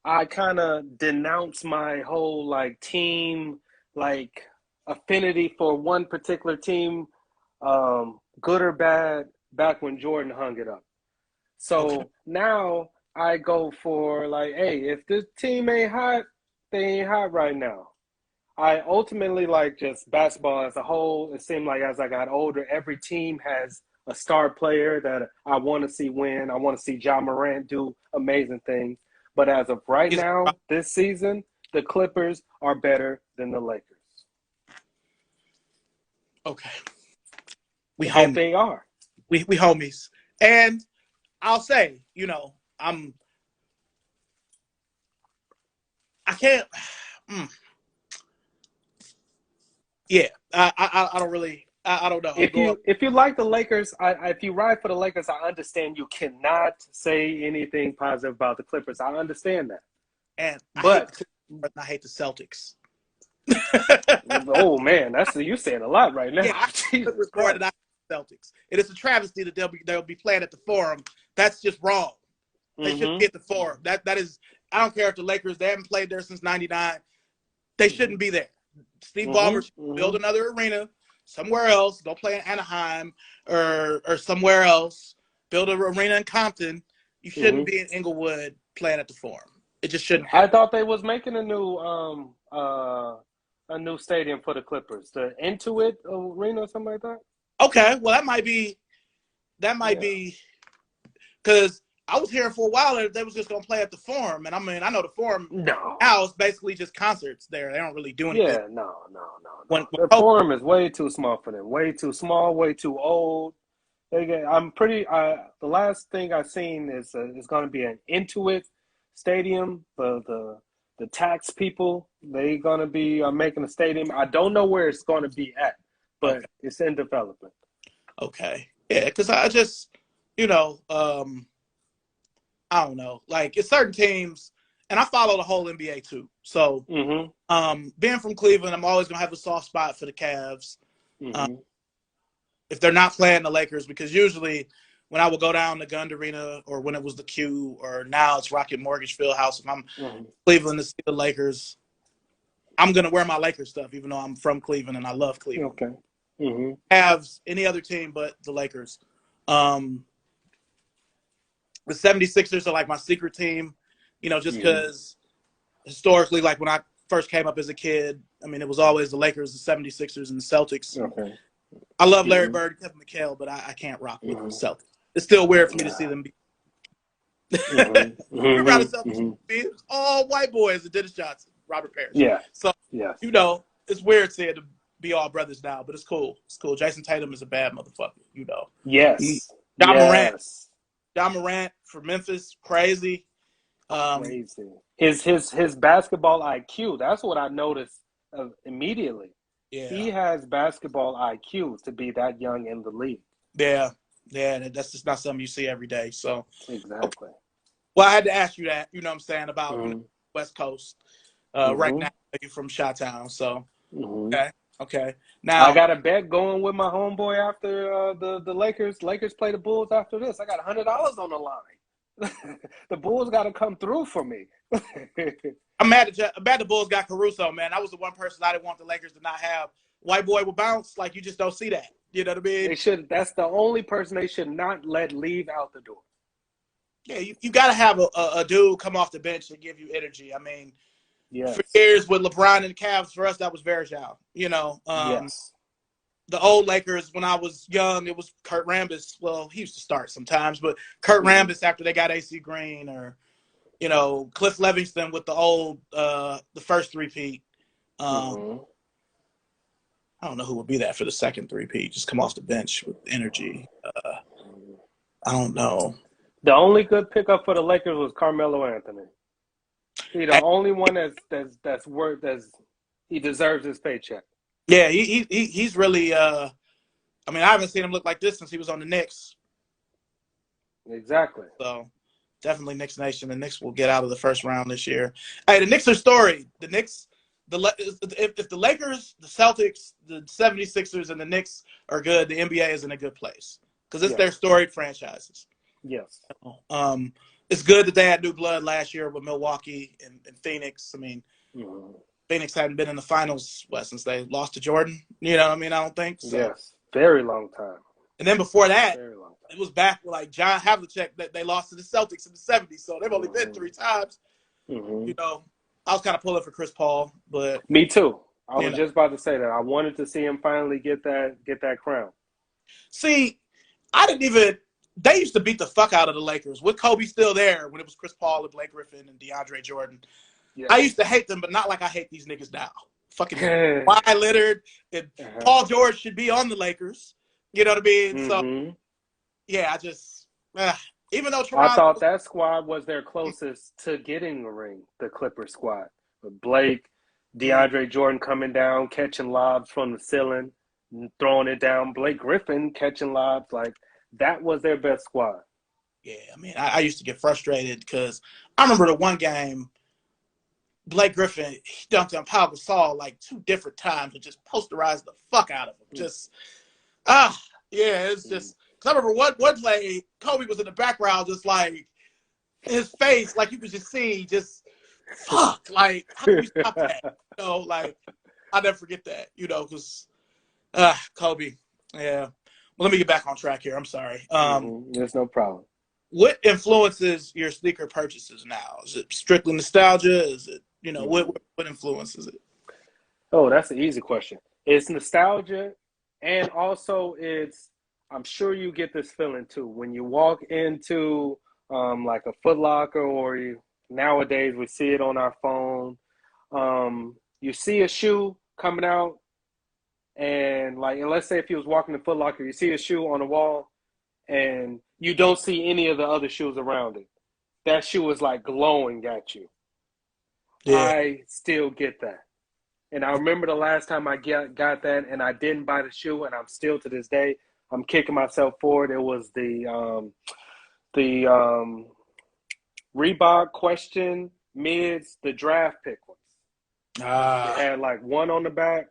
I kind of denounce my whole like team like affinity for one particular team, good or bad, back when Jordan hung it up. Okay. So now I go for like, hey, if this team ain't hot, they ain't hot right now. I ultimately like just basketball as a whole. It seemed like as I got older, every team has a star player that I want to see win. I want to see Ja Morant do amazing things. But as of right now, this season, the Clippers are better than the Lakers. Okay. We And homies. they are. We homies. And I'll say, I can't. Yeah, I don't really. I don't know. I'm going. If you like the Lakers, if you ride for the Lakers, I understand you cannot say anything positive about the Clippers. I understand that. And I hate the But Clippers and I hate the Celtics. oh man, you saying a lot right now. Yeah, I hate the Jesus Clippers more than I Christ. hate the Celtics. It is a travesty that they'll be playing at the Forum. That's just wrong. They shouldn't be at the Forum. That is. I don't care if the Lakers they haven't played there since '99. They shouldn't be there. Steve Ballmer should build another arena somewhere else. Go play in Anaheim or somewhere else. Build an arena in Compton. You shouldn't be in Inglewood playing at the Forum. It just shouldn't I happen. thought they was making a new stadium for the Clippers, the Intuit Arena or something like that. Okay, well that might be because I was hearing for a while that they was just gonna play at the Forum, and I mean I know the Forum No. now is basically just concerts there. They don't really do anything. Yeah, no. When The Forum is way too small for them. Way too small. Way too old. I'm pretty. The last thing I've seen is going to be an Intuit Stadium. The tax people they going to be making a stadium. I don't know where it's going to be at, but it's in development. Okay, yeah, because I just I don't know. Like it's certain teams, and I follow the whole NBA too. So, being from Cleveland, I'm always gonna have a soft spot for the Cavs. If they're not playing the Lakers, because usually when I would go down to Gund Arena or when it was the Q or now it's Rocket Mortgage Fieldhouse, if I'm Cleveland to see the Lakers, I'm gonna wear my Lakers stuff, even though I'm from Cleveland and I love Cleveland. Okay. Cavs, any other team but the Lakers. The 76ers are like my secret team, just because historically, like when I first came up as a kid, I mean, it was always the Lakers, the 76ers, and the Celtics. Okay. I love Larry Bird, Kevin McHale, but I can't rock with the Celtics. It's still weird for me to see them be. Remember how the Celtics be? All white boys and Dennis Johnson, Robert Parrish. Yeah. So, it's weird seeing them be all brothers now, but it's cool. It's cool. Jason Tatum is a bad motherfucker, Yes. John Morant for Memphis, crazy. Crazy. His basketball IQ, that's what I noticed immediately. Yeah. He has basketball IQ to be that young in the league. Yeah, that's just not something you see every day. So exactly. Well, I had to ask you that. You know what I'm saying about West Coast. Right now, you're from Chi-Town, so okay. Now I got a bet going with my homeboy after the Lakers. Lakers play the Bulls after this. I got $100 on the line. The Bulls got to come through for me. I'm mad the Bulls got Caruso, man. That was the one person I didn't want the Lakers to not have. White boy will bounce. Like, you just don't see that. You know what I mean? They should. That's the only person they should not let leave out the door. Yeah, you got to have a dude come off the bench and give you energy. I mean, yes. For years with LeBron and the Cavs, for us, that was Varejao. Yes. the old Lakers, when I was young, it was Kurt Rambis. Well, he used to start sometimes, but Kurt Mm-hmm. Rambis after they got AC Green, or Cliff Levingston with the old the first three-peat. Mm-hmm. I don't know who would be that for the second three-peat. Just come off the bench with energy. I don't know. The only good pickup for the Lakers was Carmelo Anthony. He's the only one that's worth he deserves his paycheck. Yeah, he's really. I mean, I haven't seen him look like this since he was on the Knicks. Exactly. So definitely Knicks Nation. The Knicks will get out of the first round this year. Hey, the Knicks are storied. The Knicks, if the Lakers, the Celtics, the 76ers, and the Knicks are good, the NBA is in a good place because it's their storied franchises. Yes. It's good that they had new blood last year with Milwaukee and Phoenix. I mean, Phoenix hadn't been in the finals since they lost to Jordan. You know what I mean? I don't think so. Yes, very long time. And then before that, it was back with like John Havlicek that they lost to the Celtics in the 70s. So they've only been 3 times. Mm-hmm. I was kind of pulling for Chris Paul, but me too. I was just about to say that. I wanted to see him finally get that crown. See, they used to beat the fuck out of the Lakers with Kobe still there when it was Chris Paul and Blake Griffin and DeAndre Jordan. Yeah. I used to hate them, but not like I hate these niggas now. Fucking Kawhi Leonard and Paul George should be on the Lakers. You know what I mean? Mm-hmm. So, yeah, I just even though Toronto, I thought that squad was their closest to getting a ring, the Clippers squad. With Blake, DeAndre Jordan coming down, catching lobs from the ceiling, throwing it down. Blake Griffin catching lobs. Like, that was their best squad. Yeah, I mean, I used to get frustrated because I remember the one game, Blake Griffin, he dunked on Pau Gasol like 2 different times and just posterized the fuck out of him. Just, it's just, because I remember one play, Kobe was in the background, just like, his face, like you could just see, just, fuck, like, how do we stop that? Like, I'll never forget that, because, Kobe, yeah. Well, let me get back on track here. I'm sorry. There's no problem. What influences your sneaker purchases now? Is it strictly nostalgia? Is it, what influences it? Oh, that's an easy question. It's nostalgia, and also I'm sure you get this feeling too. When you walk into like a Foot Locker, or nowadays we see it on our phone, you see a shoe coming out, and let's say if you was walking to Foot Locker, you see a shoe on the wall, and you don't see any of the other shoes around it. That shoe is like glowing at you. Yeah. I still get that. And I remember the last time I got that and I didn't buy the shoe, and I'm still to this day, I'm kicking myself for it. It was the Reebok Question Mids, the draft pick ones. It had like one on the back.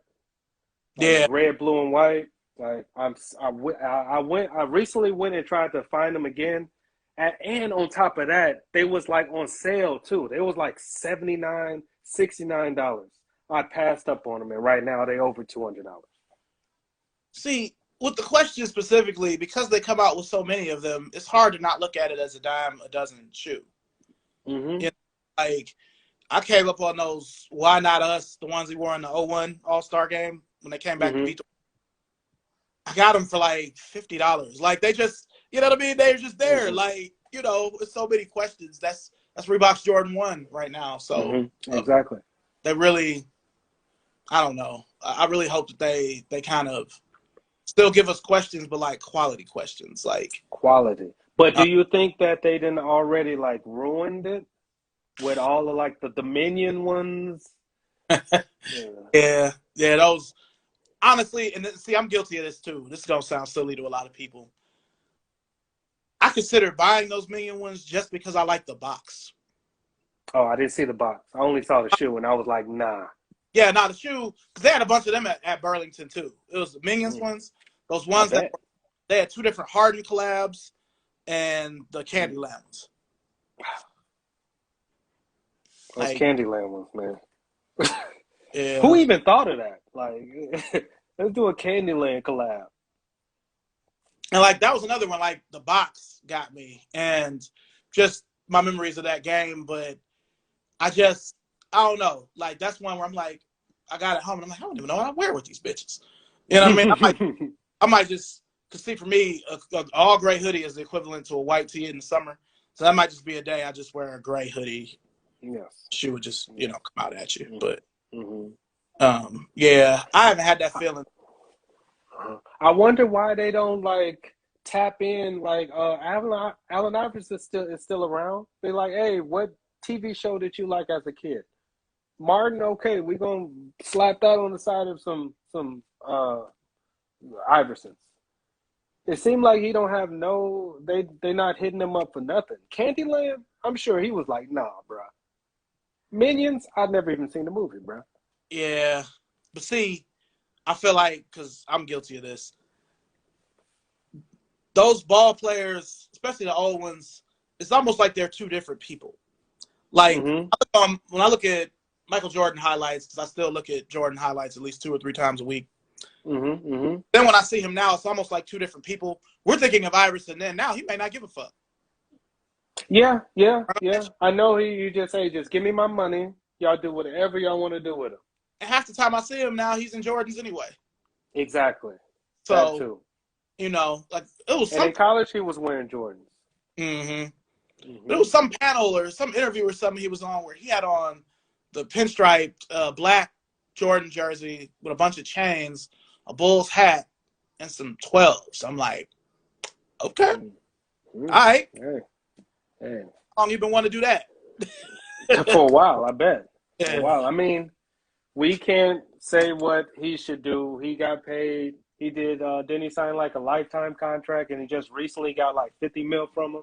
Red, blue, and white. Like I recently went and tried to find them again, and on top of that, they was like on sale too. They was like $79, $69. I passed up on them, and right now they over $200. See, with the Question specifically, because they come out with so many of them, it's hard to not look at it as a dime a dozen shoe. Mm-hmm. Like I came up on those Why Not Us, the ones he wore in the 01 All-Star game when they came back to beat the I got them for like $50. Like they just, you know what I mean? They're just there. Like, it's so many questions. That's Reebok's Jordan 1 right now. So exactly. They really, I don't know. I really hope that they kind of still give us questions, but like quality questions, like quality. But do you think that they didn't already like ruined it with all of like the Dominion ones? Yeah, those. Honestly, and see, I'm guilty of this too. This is going to sound silly to a lot of people. I considered buying those Minion ones just because I like the box. Oh, I didn't see the box. I only saw the shoe, and I was like, nah. Yeah, the shoe, because they had a bunch of them at Burlington too. It was the Minions ones. Those ones they had 2 different Harden collabs and the Candyland ones. Those Candyland ones, man. Yeah. Who even thought of that? Like, let's do a Candyland collab. And like that was another one. Like the box got me, and just my memories of that game. But I don't know. Like that's one where I'm like, I got it home, and I'm like, I don't even know what I wear with these bitches. You know what I mean? I might just, cause see, for me, a all gray hoodie is the equivalent to a white tee in the summer. So that might just be a day I just wear a gray hoodie. Yes. Shoe would just, Yes. come out at you. Mm-hmm. But Mm-hmm. yeah, I haven't had that feeling. I wonder why they don't like tap in. Like Allen Iverson is still around. They're like, hey, what TV show did you like as a kid? Martin, okay, we're gonna slap that on the side of some Iversons. It seemed like he don't have no. They not hitting him up for nothing. Candyland, I'm sure he was like, nah, bro. Minions, I've never even seen the movie, bro. Yeah, but see, I feel like, because I'm guilty of this, those ball players, especially the old ones, it's almost like they're two different people. Like, Mm-hmm. when I look at Michael Jordan highlights, because I still look at Jordan highlights at least 2 or 3 times a week. Mm-hmm. Mm-hmm. Then when I see him now, it's almost like two different people. We're thinking of Iverson then. Now he may not give a fuck. Yeah, yeah, yeah. I know you just say, just give me my money. Y'all do whatever y'all want to do with him. And half the time I see him now, he's in Jordans anyway. Exactly. That So, too. like, it was And in some. college, he was wearing Jordans. Mm-hmm. But it Mm-hmm. was some panel or some interview or something he was on where he had on the pinstriped black Jordan jersey with a bunch of chains, a Bulls hat, and some 12s. I'm like, okay, Mm-hmm. all right. Hey. How long you been wanting to do that? For a while, I bet. For a Yeah. while. I mean, we can't say what he should do. He got paid. He didn't he sign like a lifetime contract and he just recently got like 50 mil from him?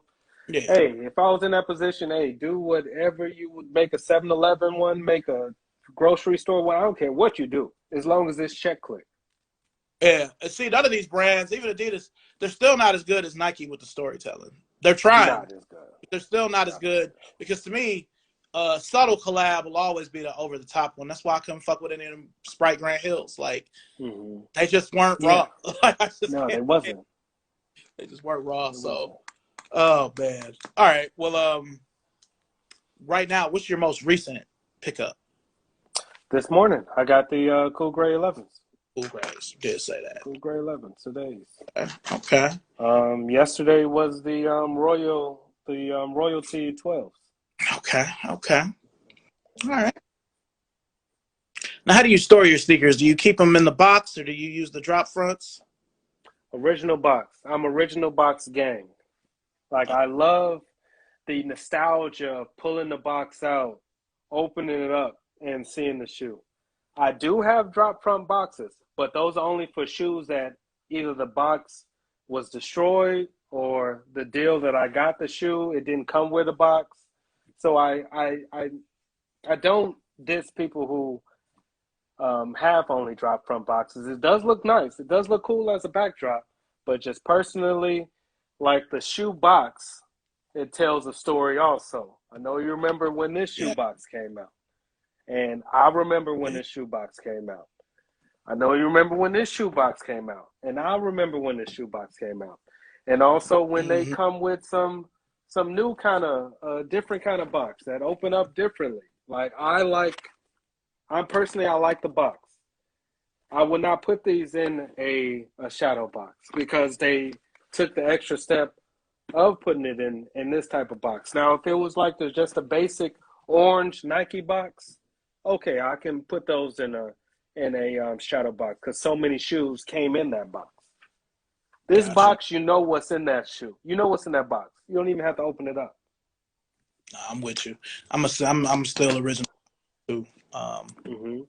Yeah. Hey, if I was in that position, hey, do whatever you would make a 7-Eleven one, make a grocery store one. I don't care what you do, as long as this check clear. Yeah. And see, none of these brands, even Adidas, they're still not as good as Nike with the storytelling. They're trying. Not as good. They're still not as good because to me, subtle collab will always be the over the top one. That's why I couldn't fuck with any of them Sprite Grand Hills. Like, they just weren't Yeah. raw. Like, I just No, they can't. wasn't. They just weren't raw. They So, wasn't. oh man. All right. Well, right now, what's your most recent pickup? This morning, I got the Cool Gray 11s. Cool Grays. You did say that. Cool Gray 11s, today's. Okay. Yesterday was the Royalty 12s. Okay. Okay. All right. Now, how do you store your sneakers? Do you keep them in the box or do you use the drop fronts? Original box. I'm original box gang. Like, I love the nostalgia of pulling the box out, opening it up, and seeing the shoe. I do have drop front boxes, but those are only for shoes that either the box was destroyed or the deal that I got the shoe, it didn't come with a box. So I don't diss people who have only drop front boxes. It does look nice. It does look cool as a backdrop, but just personally, like the shoe box, it tells a story also. I know you remember when this shoe Yeah. box came out. And I remember when this shoebox came out. I know you remember when this shoebox came out. And I remember when this shoebox came out. And also when they Mm-hmm. come with some new kind of different kind of box that open up differently. Like I like the box. I would not put these in a shadow box because they took the extra step of putting it in this type of box. Now, if it was like there's just a basic orange Nike box, okay, I can put those in a shadow box because so many shoes came in that box. This Gotcha. box, you know what's in that shoe. You know what's in that box. You don't even have to open it up. No, I'm with you. I'm still original too. Mm-hmm.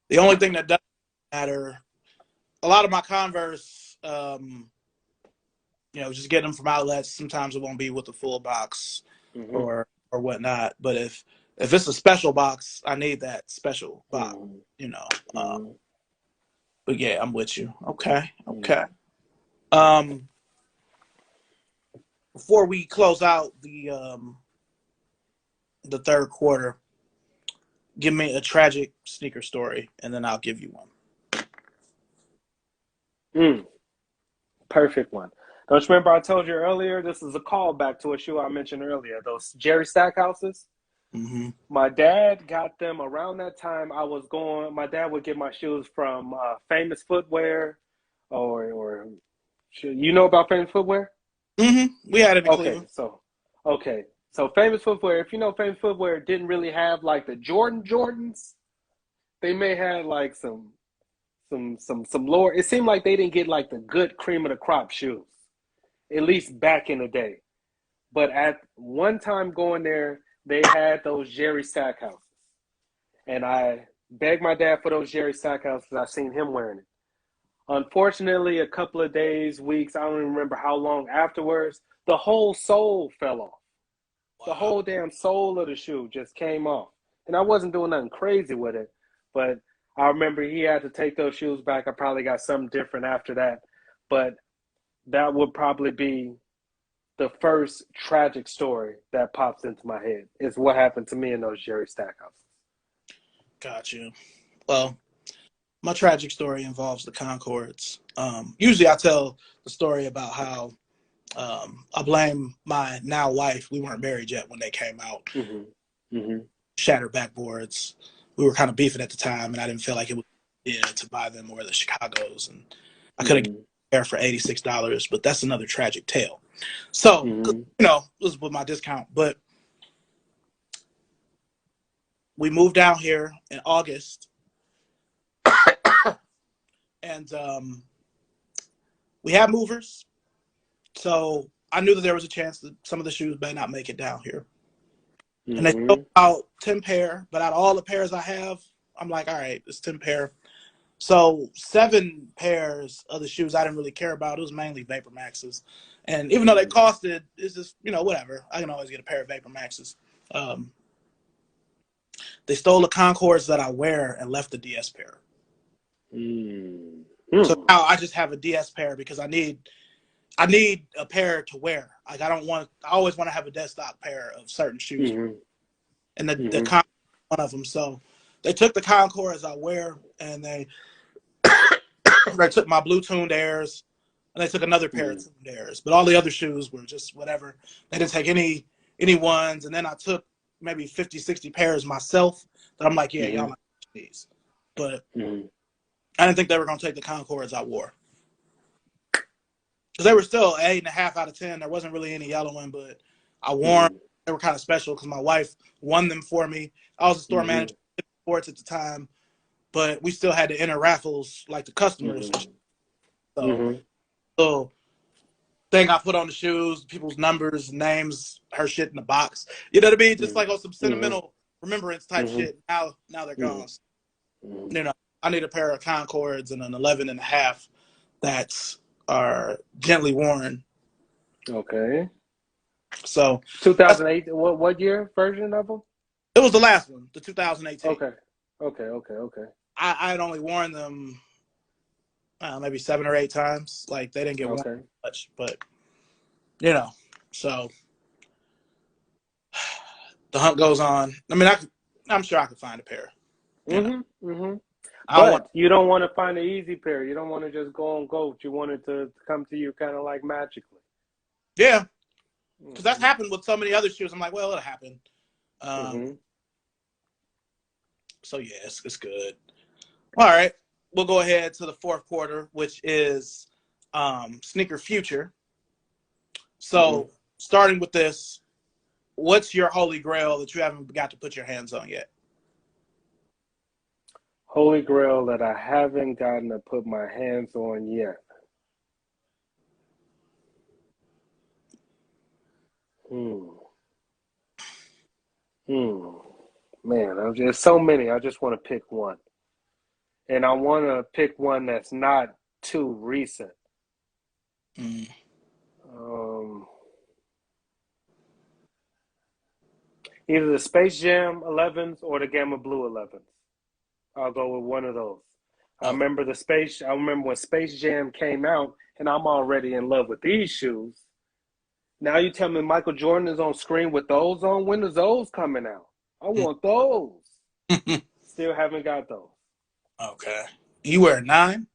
The only thing that doesn't matter, a lot of my Converse, just getting them from outlets. Sometimes it won't be with the full box Mm-hmm. or whatnot. But if it's a special box, I need that special box. Mm-hmm. But yeah, I'm with you. Okay. Mm-hmm. Before we close out the third quarter, give me a tragic sneaker story, and then I'll give you one. Perfect one. Don't you remember I told you earlier? This is a callback to a shoe I mentioned earlier. Those Jerry Stackhouses. Mm-hmm. My dad got them around that time. My dad would get my shoes from Famous Footwear, or you know about Famous Footwear? Mm-hmm. We had it in Okay, Cleveland. okay, so Famous Footwear. If you know Famous Footwear, didn't really have like the Jordans. They may have like some lower. It seemed like they didn't get like the good cream of the crop shoes, at least back in the day. But at one time going there, they had those Jerry Stackhouses, and I begged my dad for those Jerry Stackhouses because I seen him wearing it. Unfortunately, a couple of days, weeks, I don't even remember how long afterwards, the whole sole fell off. The Wow. whole damn sole of the shoe just came off. And I wasn't doing nothing crazy with it, but I remember he had to take those shoes back. I probably got something different after that. But that would probably be the first tragic story that pops into my head is what happened to me in those Jerry Stackhouses. Got you. Well, my tragic story involves the Concords. Usually I tell the story about how I blame my now wife. We weren't married yet when they came out. Mm-hmm. Mm-hmm. Shattered backboards. We were kind of beefing at the time, and I didn't feel like it was to buy them or the Chicago's. And I could have got Mm-hmm. a pair for $86, but that's another tragic tale. So, Mm-hmm. it was with my discount. But we moved down here in August, and we had movers. So I knew that there was a chance that some of the shoes may not make it down here. And they sold Mm-hmm. out 10 pair, but out of all the pairs I have, I'm like, all right, it's 10 pair. So 7 pairs of the shoes I didn't really care about. It was mainly Vapor Maxes. And even though they costed, it's just, whatever. I can always get a pair of Vapor Maxes. Um, they stole the Concords that I wear and left the DS pair. So Mm-hmm. now I just have a DS pair because I need a pair to wear. Like I always want to have a desktop pair of certain shoes. Mm-hmm. And the Mm-hmm. Concord one of them. So they took the Concords I wear and they took my blue tuned Airs and they took another pair of tuned Airs. But all the other shoes were just whatever. They didn't take any ones. And then I took maybe 50, 60 pairs myself that I'm like, yeah, y'all Mm-hmm. like these. But Mm-hmm. I didn't think they were gonna take the Concords I wore. Because they were still 8.5 out of 10. There wasn't really any yellowing, but I wore them. They were kind of special because my wife won them for me. I was a store Mm-hmm. manager at sports at the time, but we still had to enter raffles like the customers. Mm-hmm. So, Mm-hmm. little thing I put on the shoes, people's numbers, names, her shit in the box. You know what I mean? Just like on some Mm-hmm. sentimental remembrance type Mm-hmm. shit. Now they're Mm-hmm. gone. I need a pair of Concords and an 11.5 that are gently worn. Okay. So 2008. What year version of them? it was the last one, the 2018. Okay. Okay. Okay. Okay. I had only worn them maybe 7 or 8 times. Like they didn't get worn Okay. much, but so the hunt goes on. I mean, I'm sure I could find a pair. Mm-hmm. Mm-hmm. I don't want. But you don't want to find an easy pair. You don't want to just go on GOAT. You want it to come to you kind of like magically. Yeah, because that's Mm-hmm. happened with so many other shoes. I'm like, well, it'll happen. Mm-hmm. So yeah, it's good. All right, we'll go ahead to the fourth quarter, which is sneaker future. Mm-hmm. So starting with this, what's your holy grail that you haven't got to put your hands on yet? Holy Grail that I haven't gotten to put my hands on yet. Hmm. Hmm. Man, I'm just so many. I just want to pick one. And I want to pick one that's not too recent. Mm. Um, Either the Space Jam 11s or the Gamma Blue 11s. I'll go with one of those. I Okay. remember when Space Jam came out, and I'm already in love with these shoes. Now you tell me Michael Jordan is on screen with those on. When is those coming out? I want those. Still haven't got those. Okay. You wear a 9?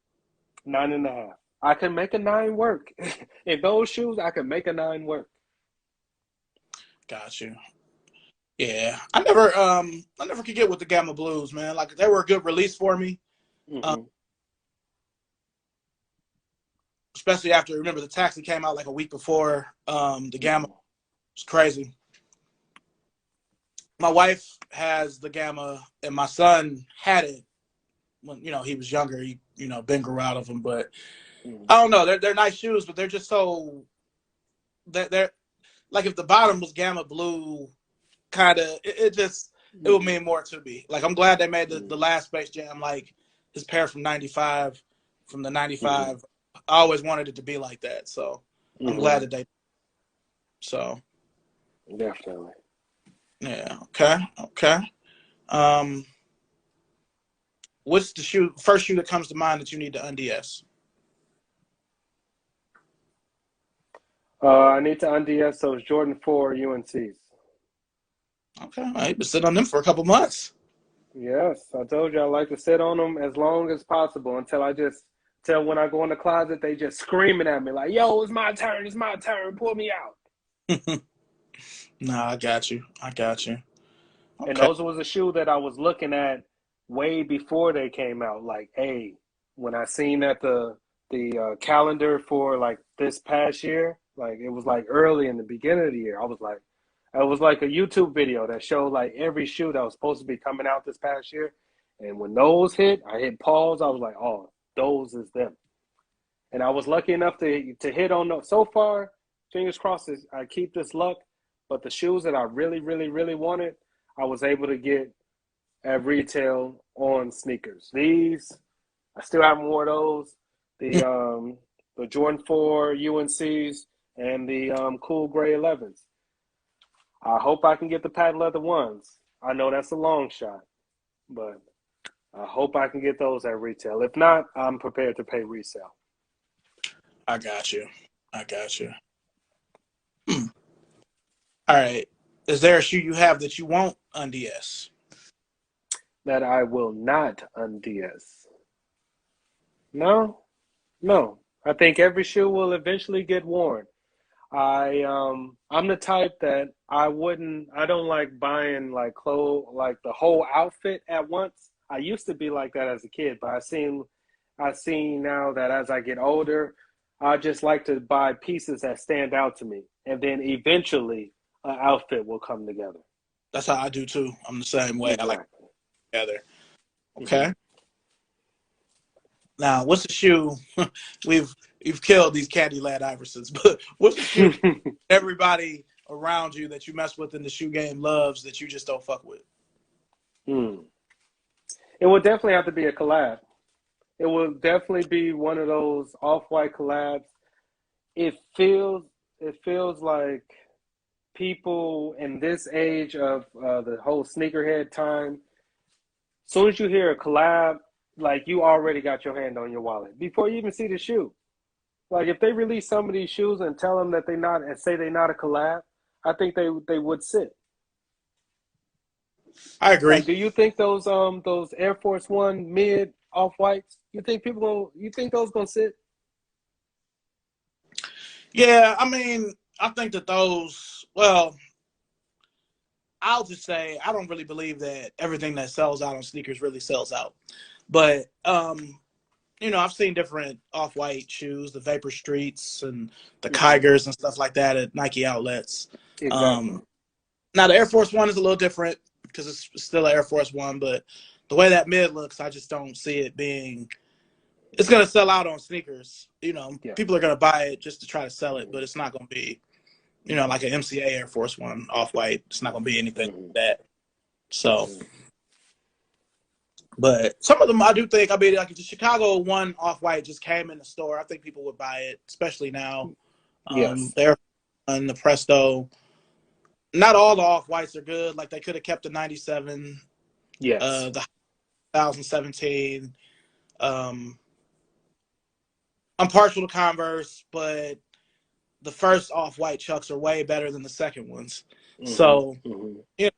9.5. I can make a 9 work. In those shoes, I can make a 9 work. Got you. Yeah, I never could get with the Gamma Blues, man. Like they were a good release for me, um, Mm-hmm. especially after remember the Taxi came out like a week before the Gamma. Mm-hmm. It's crazy. My wife has the Gamma, and my son had it when he was younger. He Ben grew out of them, but Mm-hmm. I don't know. They're nice shoes, but they're just so they're like if the bottom was Gamma Blue, kind of it would mean more to me. Like I'm glad they made the last Space Jam like his pair from '95, from the Mm-hmm. '95. I always wanted it to be like that, so I'm glad Mm-hmm. that they. So Definitely. yeah, okay, okay. Um, what's the first shoe that comes to mind that you need to unds? I need to unds those Jordan 4 UNCs. Okay, I've been sitting on them for a couple months. Yes, I told you I like to sit on them as long as possible until when I go in the closet, they just screaming at me like, "Yo, it's my turn, pull me out." Nah, I got you. I got you. And Okay. those was a shoe that I was looking at way before they came out. Like, hey, when I seen that the calendar for like this past year, like it was like early in the beginning of the year, I was like, it was like a YouTube video that showed like every shoe that was supposed to be coming out this past year. And when those hit, I hit pause. I was like, oh, those is them. And I was lucky enough to hit on those. So far, fingers crossed, I keep this luck. But the shoes that I really, really, really wanted, I was able to get at retail on sneakers. These, I still haven't worn those. The Jordan 4 UNCs and the cool gray 11s. I hope I can get the patent leather ones. I know that's a long shot, but I hope I can get those at retail. If not, I'm prepared to pay resale. I got you. I got you. Hmm. All right. Is there a shoe you have that you won't unds? That I will not unds. No, no. I think every shoe will eventually get worn. I'm the type that I don't like buying like clothes like the whole outfit at once. I used to be like that as a kid, but I seen now that as I get older, I just like to buy pieces that stand out to me, and then eventually an outfit will come together. That's how I do too. I'm the same way. I like Exactly. together. Hmm. Okay. Now, what's the shoe? we've we've killed these Candyland Iversons, but what's the shoe everybody around you that you mess with in the shoe game loves that you just don't fuck with? Hmm. It would definitely have to be a collab. It will definitely be one of those off-white collabs. It feels it feels like people in this age of the whole sneakerhead time, soon as you hear a collab, like you already got your hand on your wallet before you even see the shoe. Like if they release some of these shoes and tell them that they not and say they're not a collab, I think they would sit. I agree. Like, do you think those Air Force One mid off whites? You think those gonna sit? Yeah, I mean, I think that those. Well, I'll just say I don't really believe that everything that sells out on sneakers really sells out. But I've seen different off-white shoes, the Vapor Streets and the Hmm. Kygers and stuff like that at Nike outlets. Exactly. Um, Now the Air Force One is a little different because it's still an Air Force One, but the way that mid looks, I just don't see it being. It's gonna sell out on sneakers. Yeah. People are gonna buy it just to try to sell it, Hmm. but it's not gonna be, like an MCA Air Force One off white. It's not gonna be anything Hmm. like that. So, Hmm. but some of them I do think. I mean, like the Chicago one off white just came in the store. I think people would buy it, especially now. Yes. The Air One, the Presto. Not all the off whites are good. Like they could have kept the '97, Yes. the 2017. Um, I'm partial to Converse, but the first off-white Chucks are way better than the second ones. Hmm. So, Hmm. you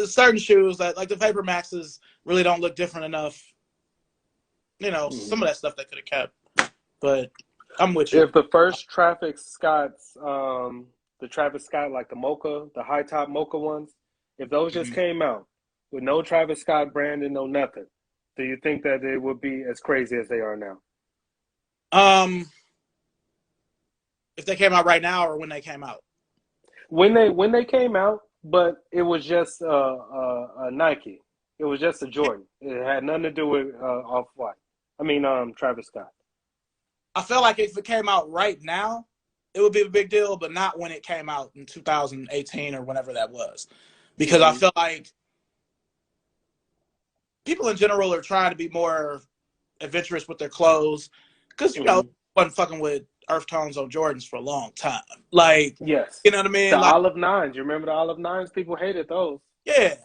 certain shoes that like the Vapor Maxes really don't look different enough. Some of Hmm. that stuff they could have kept. But I'm with you. If the first Travis Scott's, the Travis Scott, like the Mocha, the high top Mocha ones, if those just Mhm. came out with no Travis Scott branding, no nothing, do you think that it would be as crazy as they are now? Um, if they came out right now or when they came out. When they came out, but it was just a Nike. It was just a Jordan. It had nothing to do with Off White. I mean, Travis Scott. I feel like if it came out right now, it would be a big deal, but not when it came out in 2018 or whenever that was. Because I Hmm. feel like people in general are trying to be more adventurous with their clothes. Because, Hmm. wasn't fucking with earth tones on Jordans for a long time. Like, Yes, you know what I mean? the Like, Olive Nines. You remember the Olive Nines? People hated those. yeah.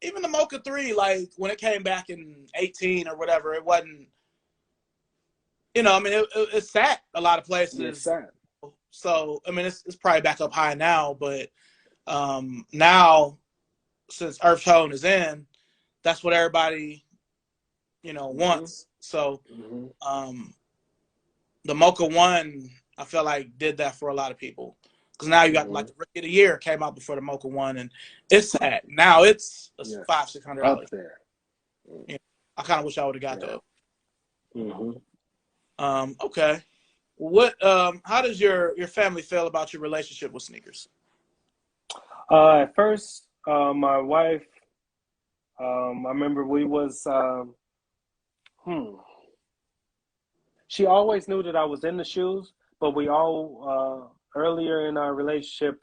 Even the Mocha 3, like, when it came back in 18 or whatever, it wasn't, I mean, it sat a lot of Yes, places. sad. So, I mean, it's probably back up high now, but now since Earth Tone is in, that's what everybody Hmm. wants. So Hmm. um, the Mocha One, I feel like did that for a lot of people because now you got like Hmm. the Rookie of the Year came out before the Mocha One, and it's sad. Now it's a Yes, $500-600. up there. You know, I kind of wish I would have got Yeah. those. Hmm. Okay. What? How does your family feel about your relationship with sneakers? At first, my wife, I remember we was, hmm, she always knew that I was in the shoes, but we all, earlier in our relationship,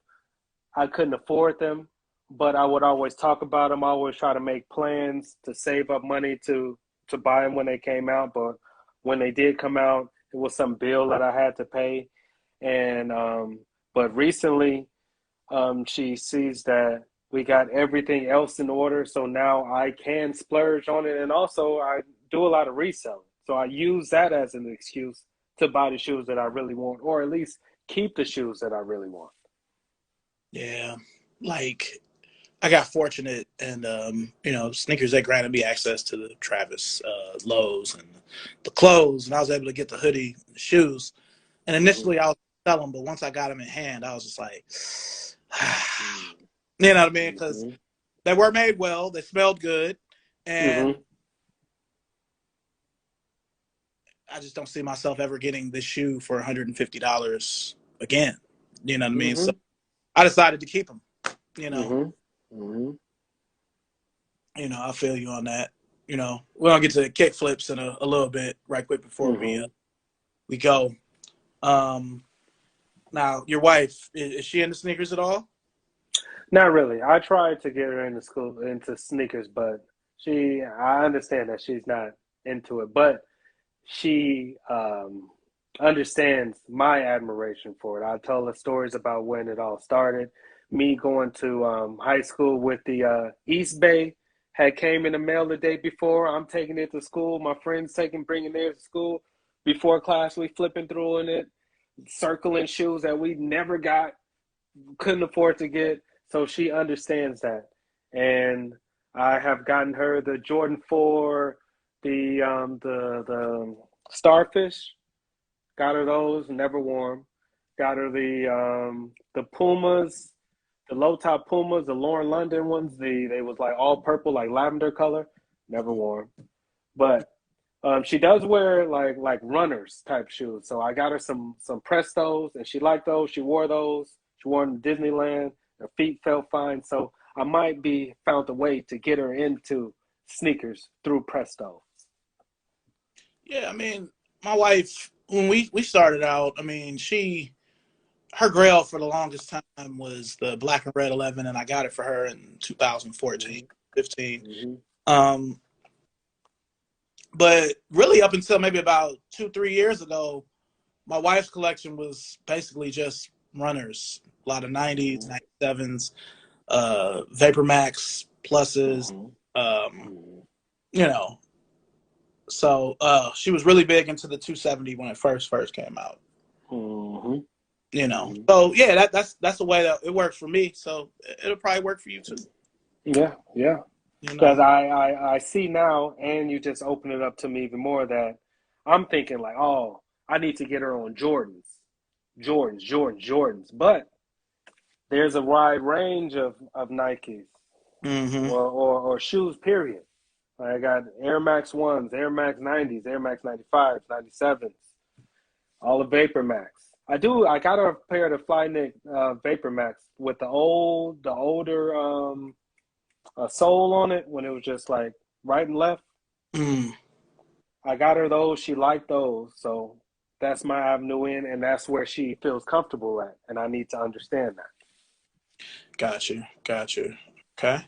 I couldn't afford them, but I would always talk about them. I always try to make plans to save up money to buy them when they came out. But when they did come out, it was some bill that I had to pay. And but recently, she sees that we got everything else in order, so now I can splurge on it, and also I do a lot of reselling. So I use that as an excuse to buy the shoes that I really want, or at least keep the shoes that I really want. Yeah, like I got fortunate, and sneakers they granted me access to the Travis lows and the clothes, and I was able to get the hoodie, and the shoes. And Hmm. initially, I was selling them, but once I got them in hand, I was just like, Hmm. you know what I mean? Because Hmm. they were made well, they smelled good, and Hmm. I just don't see myself ever getting this shoe for $150 again. You know what I mean? So Hmm. I decided to keep them. You know, Hmm. Hmm. I feel you on that. We're gonna get to kick flips in a little bit, right quick before we Hmm. we go. Um, Now, your wife is she into sneakers at all? Not really. I tried to get her into school into sneakers, but I understand that she's not into it. But she understands my admiration for it. I tell her stories about when it all started. Me going to high school with the East Bay had came in the mail the day before. I'm taking it to school. My friends bringing theirs to school. Before class, we flipping through in it, circling shoes that we never got, couldn't afford to get. So she understands that, and I have gotten her the Jordan 4, the Starfish. Got her those, never worn. Got her the Pumas, the low top Pumas, the Lauren London ones. They was like all purple, like lavender color. Never worn, but she does wear like runners type shoes. So I got her some Prestos, and she liked those. She wore those. She wore them in Disneyland. Her feet felt fine. So I might be found a way to get her into sneakers through Presto. Yeah, I mean, my wife when we started out, I mean, her grail for the longest time was the black and red 11, and I got it for her in 2014, Mm-hmm. 15. Mm-hmm. Um, but really, up until maybe about 2, 3 years ago, my wife's collection was basically just runners, a lot of 90s, Mm-hmm. 97s, Vapor Max pluses, Mm-hmm. um, Mm-hmm. you know. So she was really big into the 270 when it first came out. Mm-hmm. So yeah, that's the way that it works for me. So it'll probably work for you too. Yeah, yeah. You Because know. I see now, and you just open it up to me even more that I'm thinking like, oh, I need to get her on Jordans. But there's a wide range of Nikes. Mm-hmm. or shoes, period. I got Air Max 1s, Air Max 90s, Air Max 95s, 97s, all the Vapor Max. I got a pair of the Flyknit Vapor Max with the older sole on it when it was just like right and left. Mm. I got her those. She liked those. So that's my avenue in, and that's where she feels comfortable at. And I need to understand that. Got you. Got you. Okay.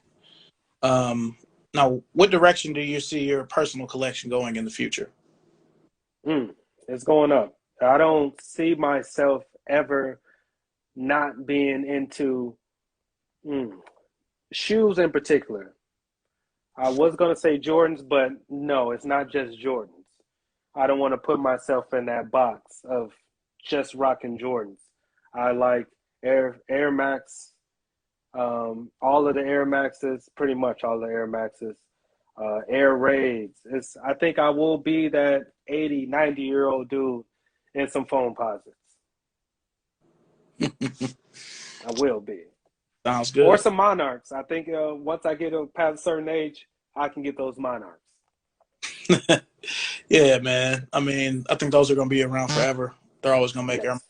Um, Now, what direction do you see your personal collection going in the future? It's going up. I don't see myself ever not being into mm, shoes in particular. I was going to say Jordans, but no, it's not just Jordans. I don't want to put myself in that box of just rocking Jordans. I like Air Max, all of the Air Maxes, pretty much all the Air Maxes, Air Raids. I think I will be that 80, 90-year-old dude in some phone posits. I will be. Sounds Or good. some Monarchs. I think once I get past a certain age, I can get those Monarchs. Yeah, man. I mean, I think those are going to be around forever. They're always going to make air. Yes.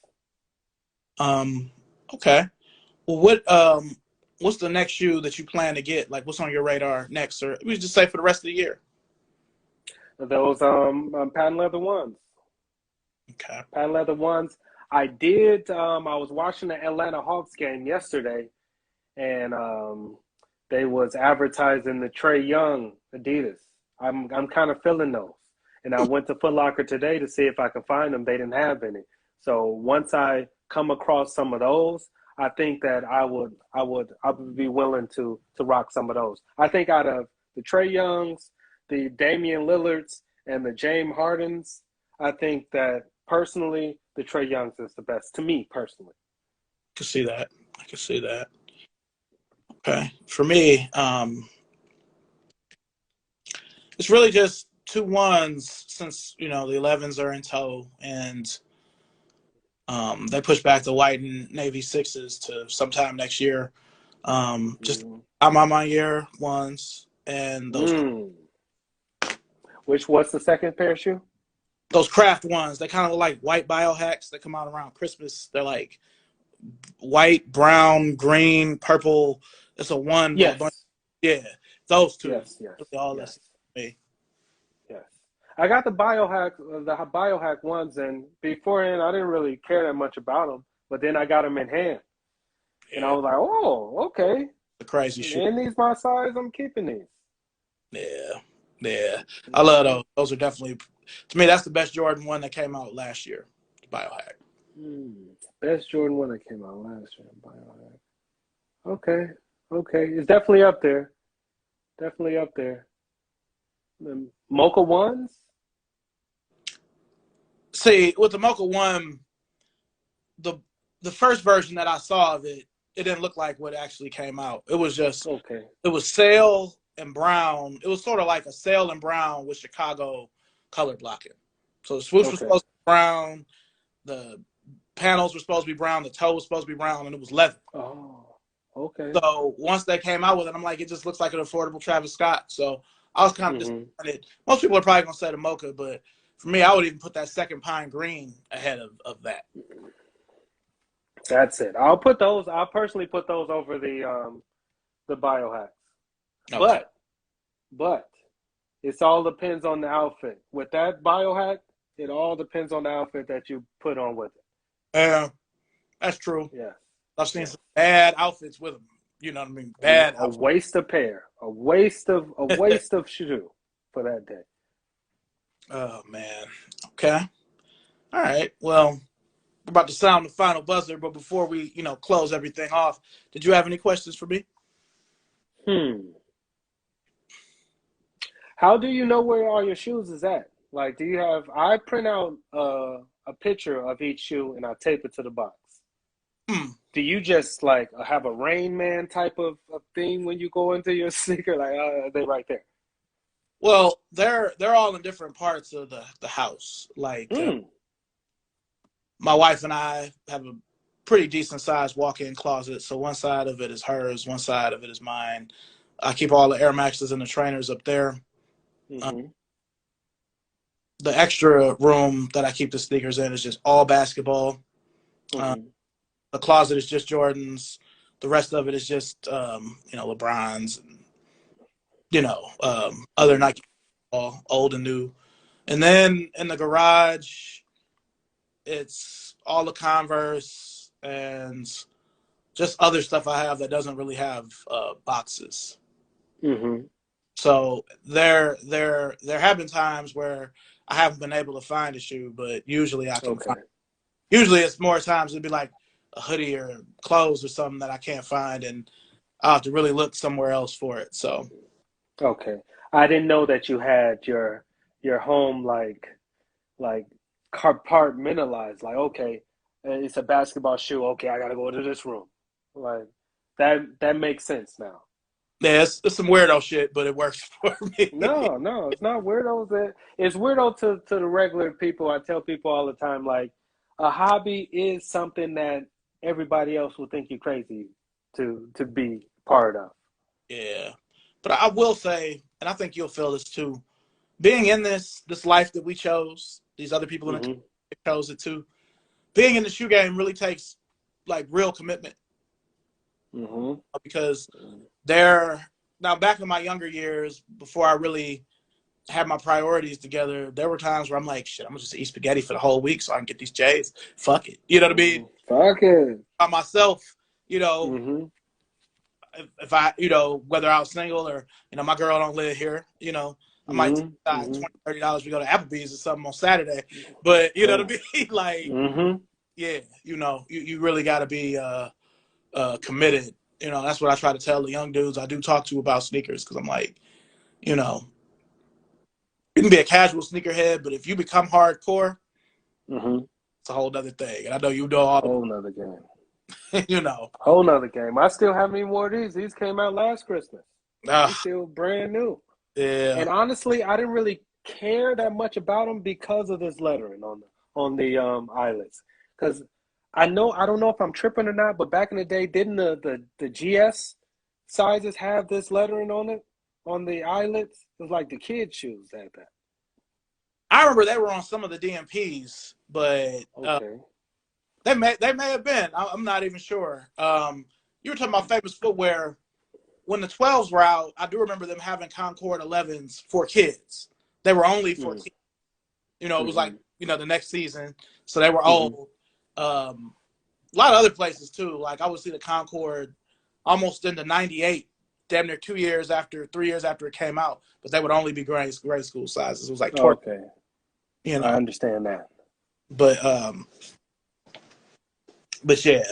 Um, okay. Well, what's the next shoe that you plan to get? Like, what's on your radar next, or we just say for the rest of the year? Those patent leather ones. Okay. Patent leather ones. I did. I was watching the Atlanta Hawks game yesterday, and they was advertising the Trae Young Adidas. I'm kind of feeling those, and I went to Foot Locker today to see if I could find them. They didn't have any. So once I come across some of those, I think that I would be willing to rock some of those. I think out of the Trae Youngs, the Damian Lillards, and the James Hardens, I think that personally the Trae Youngs is the best to me personally. I can see that. I can see that. Okay. For me, it's really just two ones since the 11s are in tow, and they push back the white and navy sixes to sometime next year. Just Mm. I'm on my year ones and Mm. What's the second pair of shoe? those craft ones. They kind of look like white biohacks that come out around Christmas. They're like white, brown, green, purple. It's a one with a bunch. Yes. Yeah, those two. Yes, yes, Really all yes, this me. yes. I got the biohack ones, and beforehand I didn't really care that much about them, but then I got them in hand, and I Yeah, was like, oh, okay. the crazy shoe. And these my size, I'm keeping these. Yeah, yeah. I love those. Those are definitely to me. That's the best Jordan one that came out last year. The biohack. Best Jordan one that came out last year. Biohack. Okay, okay. It's definitely up there. Definitely up there. The Mocha ones. See, with the Mocha One, the the first version that I saw of it, it didn't look like what actually came out. Okay, It was sail and brown. It was sort of like a sail and brown with Chicago color blocking. So the swoosh was okay. supposed to be brown, the panels were supposed to be brown, the toe was supposed to be brown, and it was leather. Oh, okay. So once they came out with it, I'm like, it just looks like an affordable Travis Scott. So I was kind of Mm-hmm. disappointed. Most people are probably gonna say the Mocha, but for me, I would even put that second pine green ahead of that. That's it. I'll personally put those over the biohacks. Okay. But it all depends on the outfit. With that biohack, it all depends on the outfit that you put on with it. Yeah, that's true. Yes. I've seen Yes. some bad outfits with them. You know what I mean? Bad A outfits. waste of pair. A waste of shoe for that day. Oh man. Okay. All right. Well, we're about to sound the final buzzer, but before we, close everything off, did you have any questions for me? Hmm. How do you know where all your shoes is at? Like, I print out a picture of each shoe and I tape it to the box. Hmm. Do you just like have a Rain Man type of thing when you go into your sneaker? Like, they right there. Well, they're all in different parts of the house. Like Hmm. my wife and I have a pretty decent sized walk-in closet. So one side of it is hers, one side of it is mine. I keep all the Air Maxes and the trainers up there. Uh, Mm-hmm. the extra room that I keep the sneakers in is just all basketball. Uh, Mm-hmm. the closet is just Jordans. The rest of it is just LeBrons and other Mm-hmm. Nike, old and new. And then in the garage, it's all the Converse and just other stuff I have that doesn't really have boxes. Mm-hmm. So there have been times where I haven't been able to find a shoe, but usually I can find. Okay. Usually it's more times it'd be like a hoodie or clothes or something that I can't find, and I'll have to really look somewhere else for it. So Okay. I didn't know that you had your home like compartmentalized. Like, okay, it's a basketball shoe. Okay, I gotta go to this room. Like that makes sense now. yeah, it's some weirdo shit, but it works for me. No, no, it's not weirdo. It's weirdo to the regular people. I tell people all the time, like, a hobby is something that everybody else will think you crazy to be part of. Yeah, but I will say, and I think you'll feel this too. Being in this life that we chose, these other people in the Mm-hmm. community chose it too. Being in the shoe game really takes like real commitment Mm-hmm. because there now back in my younger years before I really had my priorities together, there were times where I'm like, shit, I'm gonna just eat spaghetti for the whole week so I can get these J's. Fuck it, you know what I mean? Mm-hmm. Fuck it. By myself, you know, Mm-hmm. if I, whether I was single or my girl don't live here, I might take Mm-hmm. aside Mm-hmm. $20, $30. We go to Applebee's or something on Saturday, but you know what Oh. I mean? Like, Mm-hmm. yeah, you really got to be committed. That's what I try to tell the young dudes I do talk to about sneakers because I'm like, you know, you can be a casual sneakerhead, but if you become hardcore, Mm-hmm. it's a whole other thing. And I know you know all Whole nother game. the, you know, Whole nother game. I still haven't even wore these. These came out last Christmas. They uh, still brand new. yeah, And honestly, I didn't really care that much about them because of this lettering on the eyelets. Because I don't know if I'm tripping or not, but back in the day, didn't the GS sizes have this lettering on it on the eyelets? It was like the kids' shoes had that. I remember they were on some of the DMPs, but Okay. they may have been. I'm not even sure. You were talking about famous footwear when the 12s were out. I do remember them having Concord 11s for kids. They were only for Mm. kids. It was like Mm-hmm. the next season, so they were Mm-hmm. old. A lot of other places too. Like I would see the Concord almost into '98, damn near 2 years after, 3 years after it came out, but they would only be grade school sizes. It was like torture, Okay. you I know. understand that. But yeah,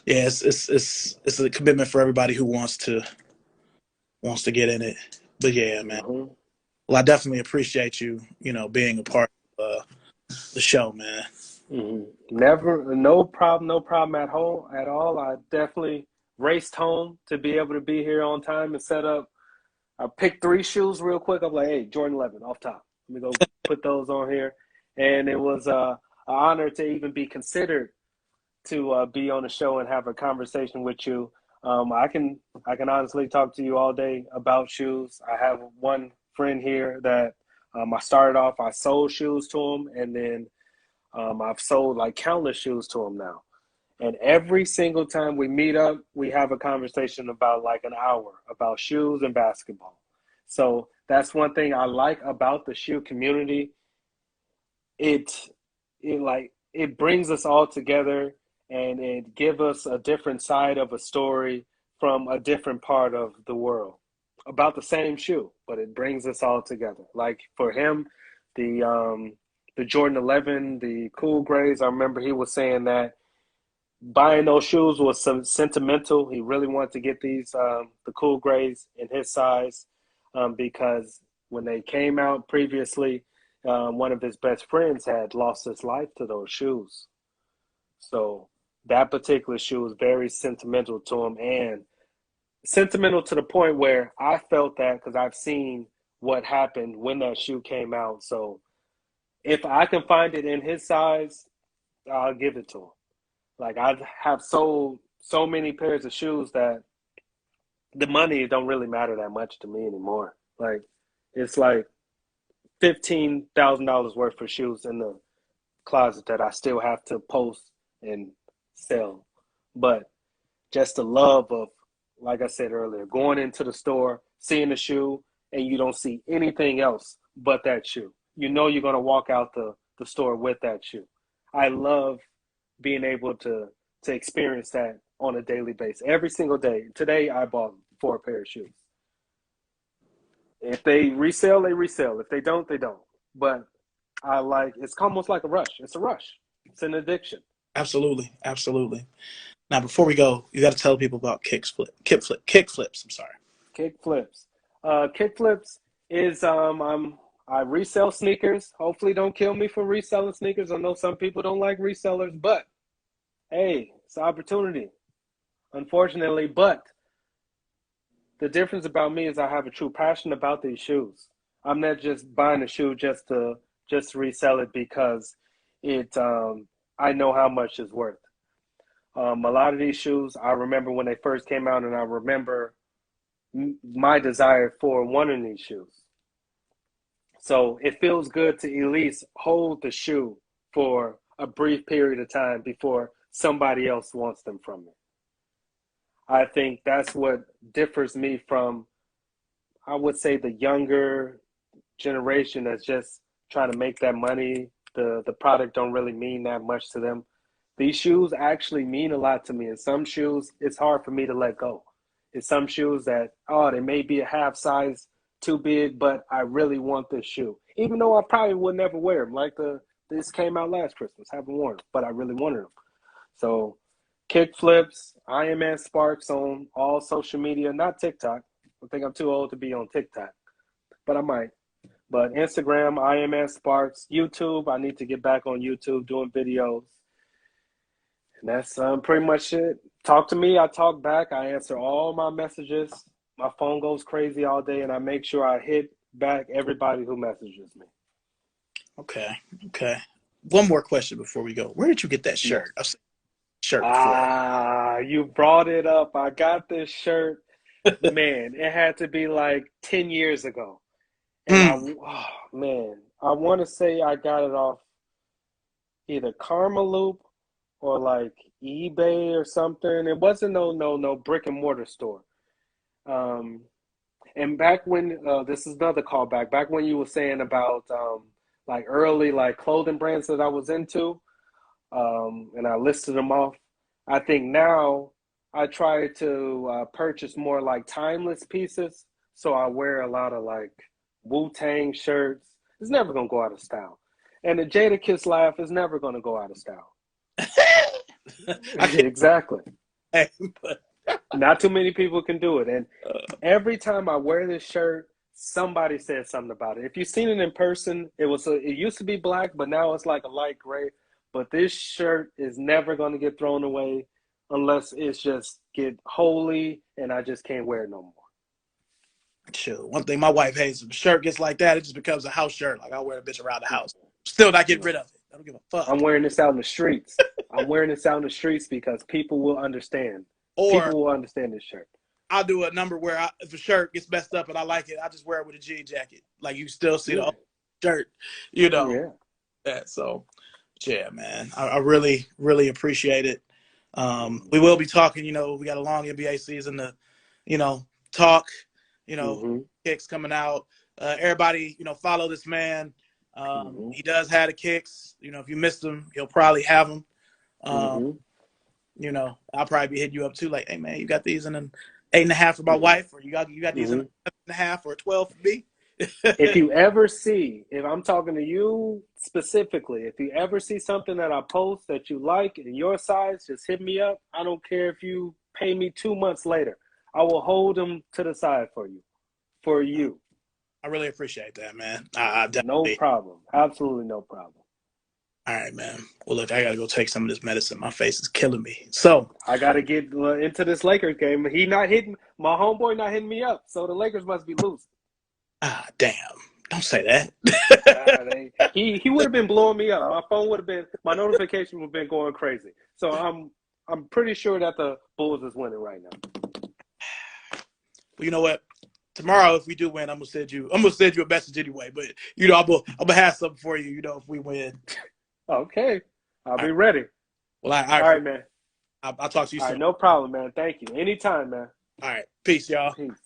yeah, it's a commitment for everybody who wants to get in it. But yeah, man. Mm-hmm. Well, I definitely appreciate you, being a part of the show, man. Never, no problem at all. I definitely raced home to be able to be here on time and set up. I picked three shoes real quick. I'm like, hey, Jordan 11 off top. Let me go put those on here. And it was an honor to even be considered to be on the show and have a conversation with you. I can honestly talk to you all day about shoes. I have one friend here that I started off. I sold shoes to him, and then I've sold like countless shoes to him now. And every single time we meet up, we have a conversation about like an hour about shoes and basketball. So that's one thing I like about the shoe community. It it brings us all together and it gives us a different side of a story from a different part of the world about the same shoe, but it brings us all together. Like for him, the Jordan 11, the cool grays, I remember he was saying that buying those shoes was some sentimental. He really wanted to get these the cool grays in his size because when they came out previously, one of his best friends had lost his life to those shoes. So that particular shoe was very sentimental to him and sentimental to the point where I felt that because I've seen what happened when that shoe came out. So if I can find it in his size, I'll give it to him. Like I have sold so many pairs of shoes that the money don't really matter that much to me anymore. Like it's like $15,000 worth of shoes in the closet that I still have to post and sell. But just the love of, like I said earlier, going into the store, seeing the shoe, and you don't see anything else but that shoe. You know you're going to walk out the store with that shoe. I love being able to experience that on a daily basis. Every single day. Today, I bought 4 pair of shoes. If they resell, they resell. If they don't, they don't. But it's almost like a rush. It's a rush. It's an addiction. Absolutely, absolutely. Now, before we go, you got to tell people about kick flips. I'm sorry. Kick flips. Kick flips is I resell sneakers. Hopefully, don't kill me for reselling sneakers. I know some people don't like resellers, but hey, it's an opportunity. Unfortunately, but the difference about me is I have a true passion about these shoes. I'm not just buying a shoe just to resell it because I know how much it's worth. A lot of these shoes, I remember when they first came out, and I remember my desire for wanting these shoes. So it feels good to at least hold the shoe for a brief period of time before somebody else wants them from me. I think that's what differs me from, I would say, the younger generation that's just trying to make that money. The product don't really mean that much to them. These shoes actually mean a lot to me. And some shoes, it's hard for me to let go. It's some shoes that, they may be a half size too big, but I really want this shoe. Even though I probably would never wear them. Like this came out last Christmas. Haven't worn them, but I really wanted them. So kick flips, Iron Man Sparks on all social media, not TikTok. I think I'm too old to be on TikTok, but I might. But Instagram, Iron Man Sparks, YouTube, I need to get back on YouTube doing videos. And that's pretty much it. Talk to me, I talk back, I answer all my messages. My phone goes crazy all day, and I make sure I hit back everybody who messages me. Okay. One more question before we go. Where did you get that shirt? Yes. I've seen the shirt before. You brought it up. I got this shirt. Man, it had to be like 10 years ago. And I want to say I got it off either Karma Loop or like eBay or something. It wasn't no brick and mortar store. And back when this is another callback. Back when you were saying about like early like clothing brands that I was into, and I listed them off. I think now I try to purchase more like timeless pieces. So I wear a lot of like Wu-Tang shirts. It's never gonna go out of style, and the Jadakiss laugh is never gonna go out of style. Exactly. Not too many people can do it, and every time I wear this shirt, somebody said something about it. If you've seen it in person, it used to be black, but now it's like a light gray. But this shirt is never going to get thrown away unless it's just get holy and I just can't wear it no more. Sure. One thing my wife hates, if a shirt gets like that, it just becomes a house shirt. Like, I'll wear a bitch around the house. Still not getting rid of it. I don't give a fuck. I'm wearing this out in the streets. I'm wearing this out in the streets because people will understand. People will understand this shirt. I'll do a number where if a shirt gets messed up and I like it, I just wear it with a jean jacket. Like, you still see the old shirt, you know. Yeah. So, yeah, man. I really, really appreciate it. We will be talking, we got a long NBA season to, talk, kicks coming out. Everybody, follow this man. He does have the kicks. If you missed them, he'll probably have them. I'll probably be hitting you up too, like, hey man, you got these in an 8.5 for my wife, or you got these in a 7.5 or a 12 for me. If you ever see, if I'm talking to you specifically, if you ever see something that I post that you like in your size, just hit me up. I don't care if you pay me 2 months later. I will hold them to the side for you. For you. I really appreciate that, man. I definitely. No problem. Absolutely no problem. All right, man. Well, look, I got to go take some of this medicine. My face is killing me. So I got to get into this Lakers game. My homeboy not hitting me up. So the Lakers must be losing. Damn. Don't say that. He would have been blowing me up. My notification would have been going crazy. So I'm pretty sure that the Bulls is winning right now. Well, you know what? Tomorrow, if we do win, I'm gonna send you a message anyway. But I'm gonna have something for you. You know, if we win. Okay. I'll All be right. ready. Well, I All right, appreciate. man. I'll talk to you All soon. right, no problem, man. Thank you. Anytime, man. All right. Peace, y'all. Peace.